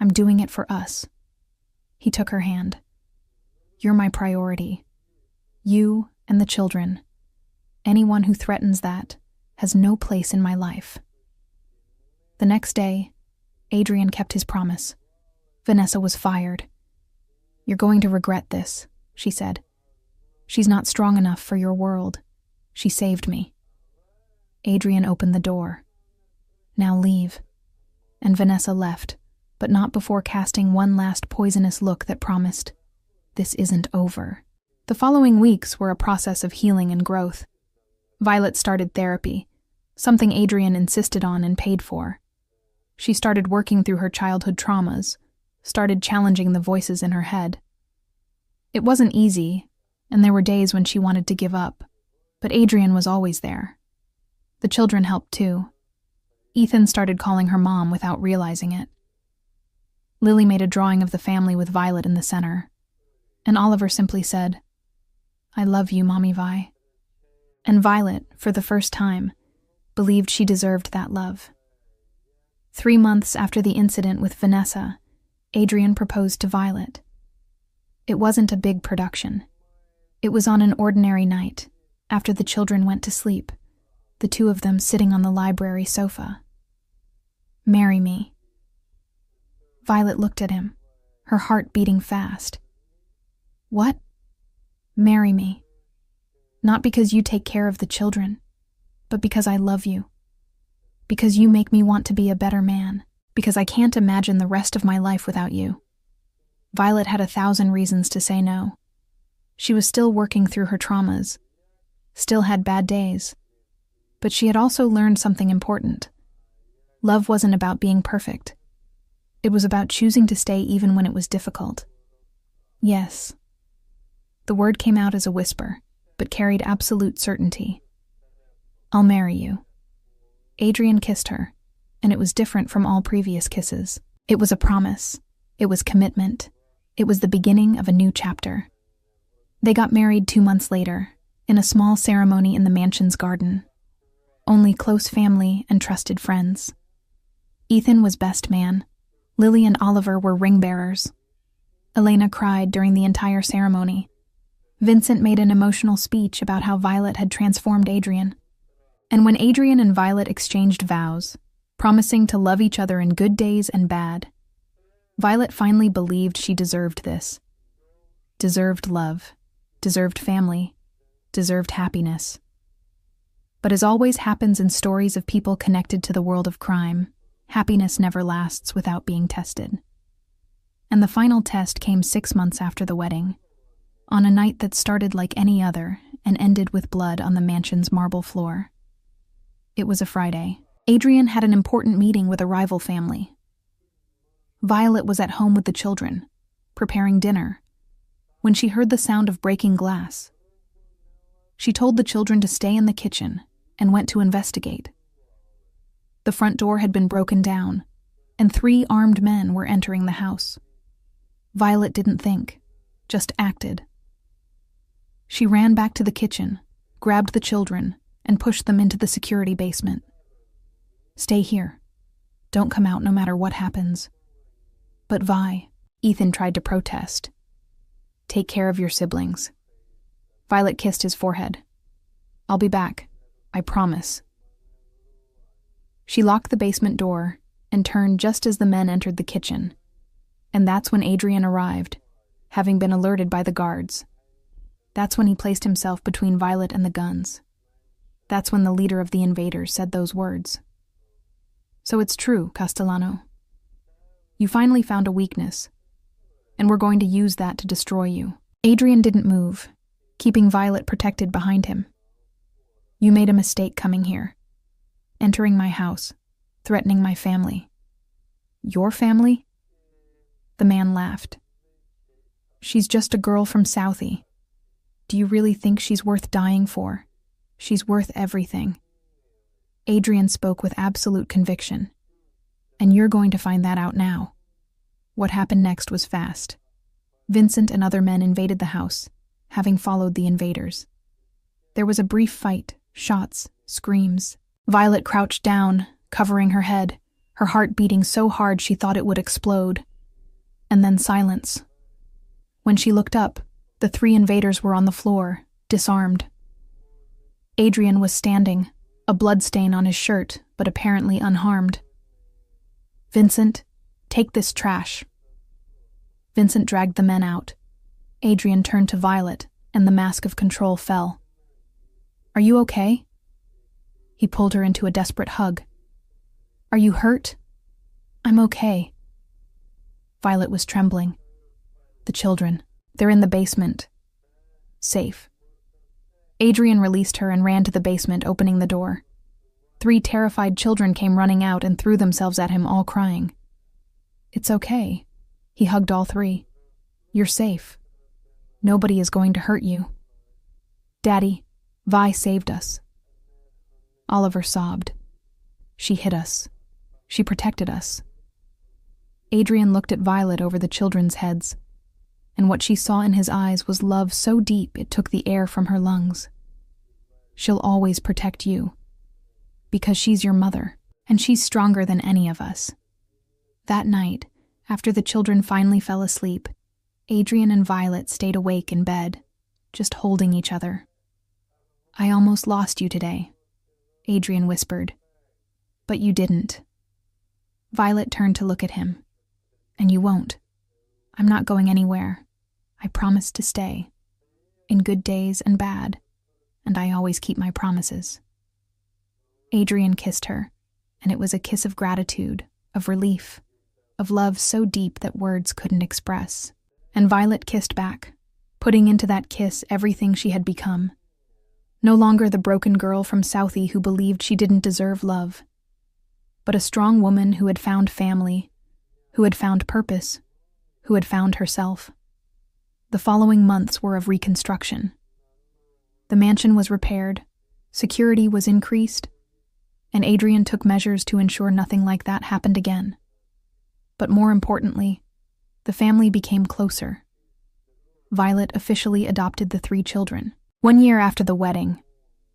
I'm doing it for us. He took her hand. You're my priority. You and the children. Anyone who threatens that has no place in my life. The next day, Adrian kept his promise. Vanessa was fired. You're going to regret this, she said. She's not strong enough for your world. She saved me. Adrian opened the door. Now leave. And Vanessa left, but not before casting one last poisonous look that promised, this isn't over. The following weeks were a process of healing and growth. Violet started therapy, something Adrian insisted on and paid for. She started working through her childhood traumas, started challenging the voices in her head. It wasn't easy, and there were days when she wanted to give up, but Adrian was always there. The children helped too. Ethan started calling her mom without realizing it. Lily made a drawing of the family with Violet in the center, and Oliver simply said, I love you, Mommy Vi. And Violet, for the first time, believed she deserved that love. 3 months after the incident with Vanessa, Adrian proposed to Violet. It wasn't a big production. It was on an ordinary night, after the children went to sleep, the two of them sitting on the library sofa. Marry me. Violet looked at him, her heart beating fast. What? Marry me. Not because you take care of the children, but because I love you. Because you make me want to be a better man. Because I can't imagine the rest of my life without you. Violet had 1,000 reasons to say no. She was still working through her traumas, still had bad days. But she had also learned something important. Love wasn't about being perfect. It was about choosing to stay even when it was difficult. Yes. The word came out as a whisper, but carried absolute certainty. I'll marry you. Adrian kissed her, and it was different from all previous kisses. It was a promise. It was commitment. It was the beginning of a new chapter. They got married 2 months later, in a small ceremony in the mansion's garden. Only close family and trusted friends. Ethan was best man. Lily and Oliver were ring bearers. Elena cried during the entire ceremony. Vincent made an emotional speech about how Violet had transformed Adrian. And when Adrian and Violet exchanged vows, promising to love each other in good days and bad, Violet finally believed she deserved this. Deserved love, deserved family, deserved happiness. But as always happens in stories of people connected to the world of crime, happiness never lasts without being tested. And the final test came 6 months after the wedding, on a night that started like any other and ended with blood on the mansion's marble floor. It was a Friday. Adrian had an important meeting with a rival family. Violet was at home with the children, preparing dinner, when she heard the sound of breaking glass. She told the children to stay in the kitchen and went to investigate. The front door had been broken down, and 3 armed men were entering the house. Violet didn't think, just acted. She ran back to the kitchen, grabbed the children, and pushed them into the security basement. Stay here. Don't come out no matter what happens. But Ethan tried to protest. Take care of your siblings. Violet kissed his forehead. I'll be back. I promise. She locked the basement door and turned just as the men entered the kitchen. And that's when Adrian arrived, having been alerted by the guards. That's when he placed himself between Violet and the guns. That's when the leader of the invaders said those words. So it's true, Castellano. You finally found a weakness, and we're going to use that to destroy you. Adrian didn't move, keeping Violet protected behind him. You made a mistake coming here, entering my house, threatening my family. Your family? The man laughed. She's just a girl from Southie. Do you really think she's worth dying for? She's worth everything. Adrian spoke with absolute conviction. And you're going to find that out now. What happened next was fast. Vincent and other men invaded the house, having followed the invaders. There was a brief fight, shots, screams. Violet crouched down, covering her head, her heart beating so hard she thought it would explode. And then silence. When she looked up, the 3 invaders were on the floor, disarmed. Adrian was standing, a bloodstain on his shirt, but apparently unharmed. Vincent, take this trash. Vincent dragged the men out. Adrian turned to Violet, and the mask of control fell. Are you okay? He pulled her into a desperate hug. Are you hurt? I'm okay. Violet was trembling. The children, they're in the basement. Safe. Adrian released her and ran to the basement, opening the door. 3 terrified children came running out and threw themselves at him, all crying. It's okay. He hugged all 3. You're safe. Nobody is going to hurt you. Daddy, Vi saved us. Oliver sobbed. She hid us. She protected us. Adrian looked at Violet over the children's heads, and what she saw in his eyes was love so deep it took the air from her lungs. She'll always protect you, because she's your mother, and she's stronger than any of us. That night, after the children finally fell asleep, Adrian and Violet stayed awake in bed, just holding each other. I almost lost you today, Adrian whispered. But you didn't. Violet turned to look at him. And you won't. I'm not going anywhere. I promise to stay. In good days and bad. And I always keep my promises. Adrian kissed her, and it was a kiss of gratitude, of relief, of love so deep that words couldn't express. And Violet kissed back, putting into that kiss everything she had become. No longer the broken girl from Southie who believed she didn't deserve love, but a strong woman who had found family, who had found purpose, who had found herself. The following months were of reconstruction. The mansion was repaired, security was increased, and Adrian took measures to ensure nothing like that happened again. But more importantly, the family became closer. Violet officially adopted the 3 children. 1 year after the wedding,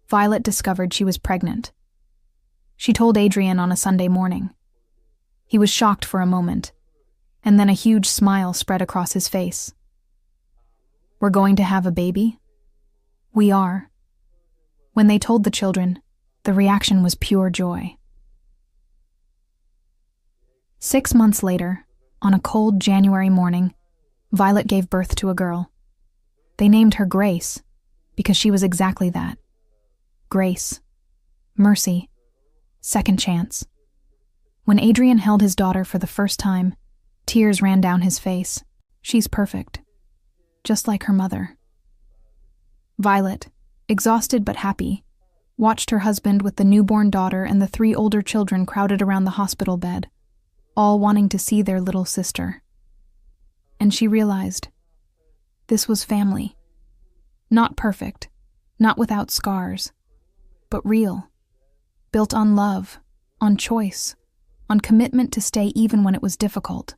Violet discovered she was pregnant. She told Adrian on a Sunday morning. He was shocked for a moment, and then a huge smile spread across his face. "We're going to have a baby?" "We are." When they told the children, the reaction was pure joy. 6 months later, on a cold January morning, Violet gave birth to a girl. They named her Grace, because she was exactly that. Grace. Mercy. Second chance. When Adrian held his daughter for the first time, tears ran down his face. She's perfect. Just like her mother. Violet, exhausted but happy, watched her husband with the newborn daughter and the 3 older children crowded around the hospital bed, all wanting to see their little sister. And she realized, this was family. Not perfect, not without scars, but real. Built on love, on choice, on commitment to stay even when it was difficult.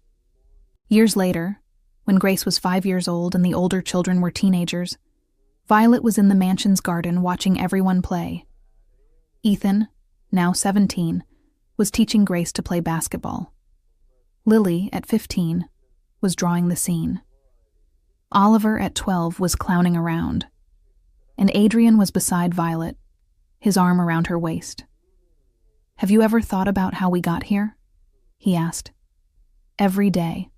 Years later, when Grace was 5 years old and the older children were teenagers, Violet was in the mansion's garden watching everyone play. Ethan, now 17, was teaching Grace to play basketball. Lily, at 15, was drawing the scene. Oliver, at 12, was clowning around. And Adrian was beside Violet, his arm around her waist. "Have you ever thought about how we got here?" he asked. "Every day."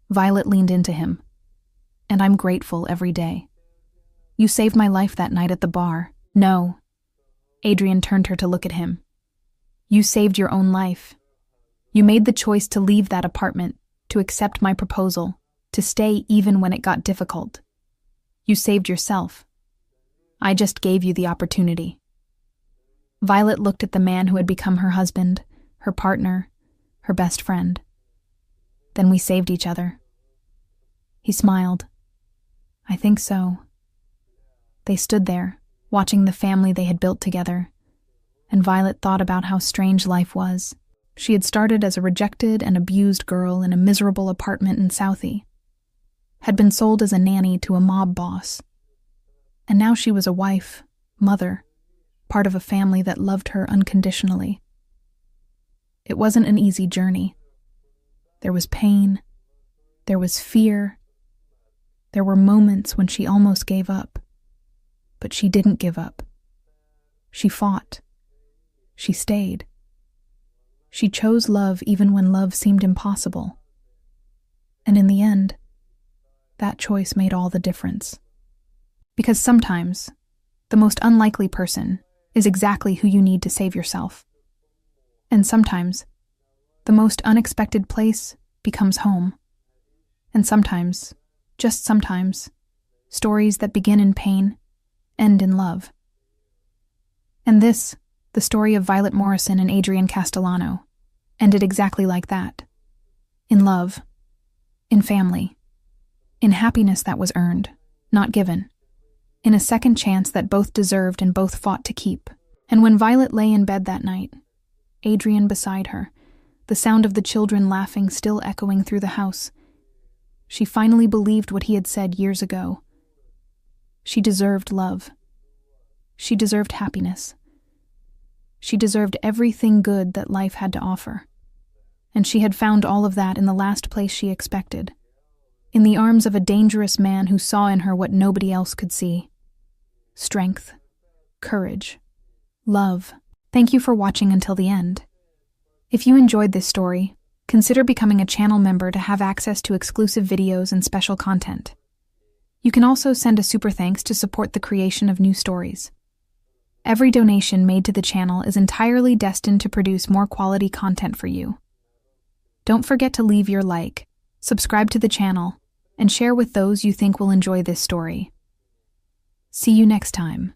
Violet leaned into him. "And I'm grateful every day. You saved my life that night at the bar." "No." Adrian turned her to look at him. "You saved your own life. You made the choice to leave that apartment, to accept my proposal, to stay even when it got difficult. You saved yourself. I just gave you the opportunity." Violet looked at the man who had become her husband, her partner, her best friend. "Then we saved each other." He smiled. "I think so." They stood there, watching the family they had built together, and Violet thought about how strange life was. She had started as a rejected and abused girl in a miserable apartment in Southie, had been sold as a nanny to a mob boss, and now she was a wife, mother, part of a family that loved her unconditionally. It wasn't an easy journey. There was pain. There was fear. There were moments when she almost gave up. But she didn't give up. She fought. She stayed. She chose love even when love seemed impossible. And in the end, that choice made all the difference. Because sometimes, the most unlikely person is exactly who you need to save yourself. And sometimes, the most unexpected place becomes home. And sometimes, just sometimes, stories that begin in pain end in love. And this, the story of Violet Morrison and Adrian Castellano, ended exactly like that. In love. In family. In happiness that was earned, not given. In a second chance that both deserved and both fought to keep. And when Violet lay in bed that night, Adrian beside her, the sound of the children laughing still echoing through the house, she finally believed what he had said years ago. She deserved love. She deserved happiness. She deserved everything good that life had to offer. And she had found all of that in the last place she expected. In the arms of a dangerous man who saw in her what nobody else could see. Strength. Courage. Love. Thank you for watching until the end. If you enjoyed this story, consider becoming a channel member to have access to exclusive videos and special content. You can also send a super thanks to support the creation of new stories. Every donation made to the channel is entirely destined to produce more quality content for you. Don't forget to leave your like, subscribe to the channel, and share with those you think will enjoy this story. See you next time.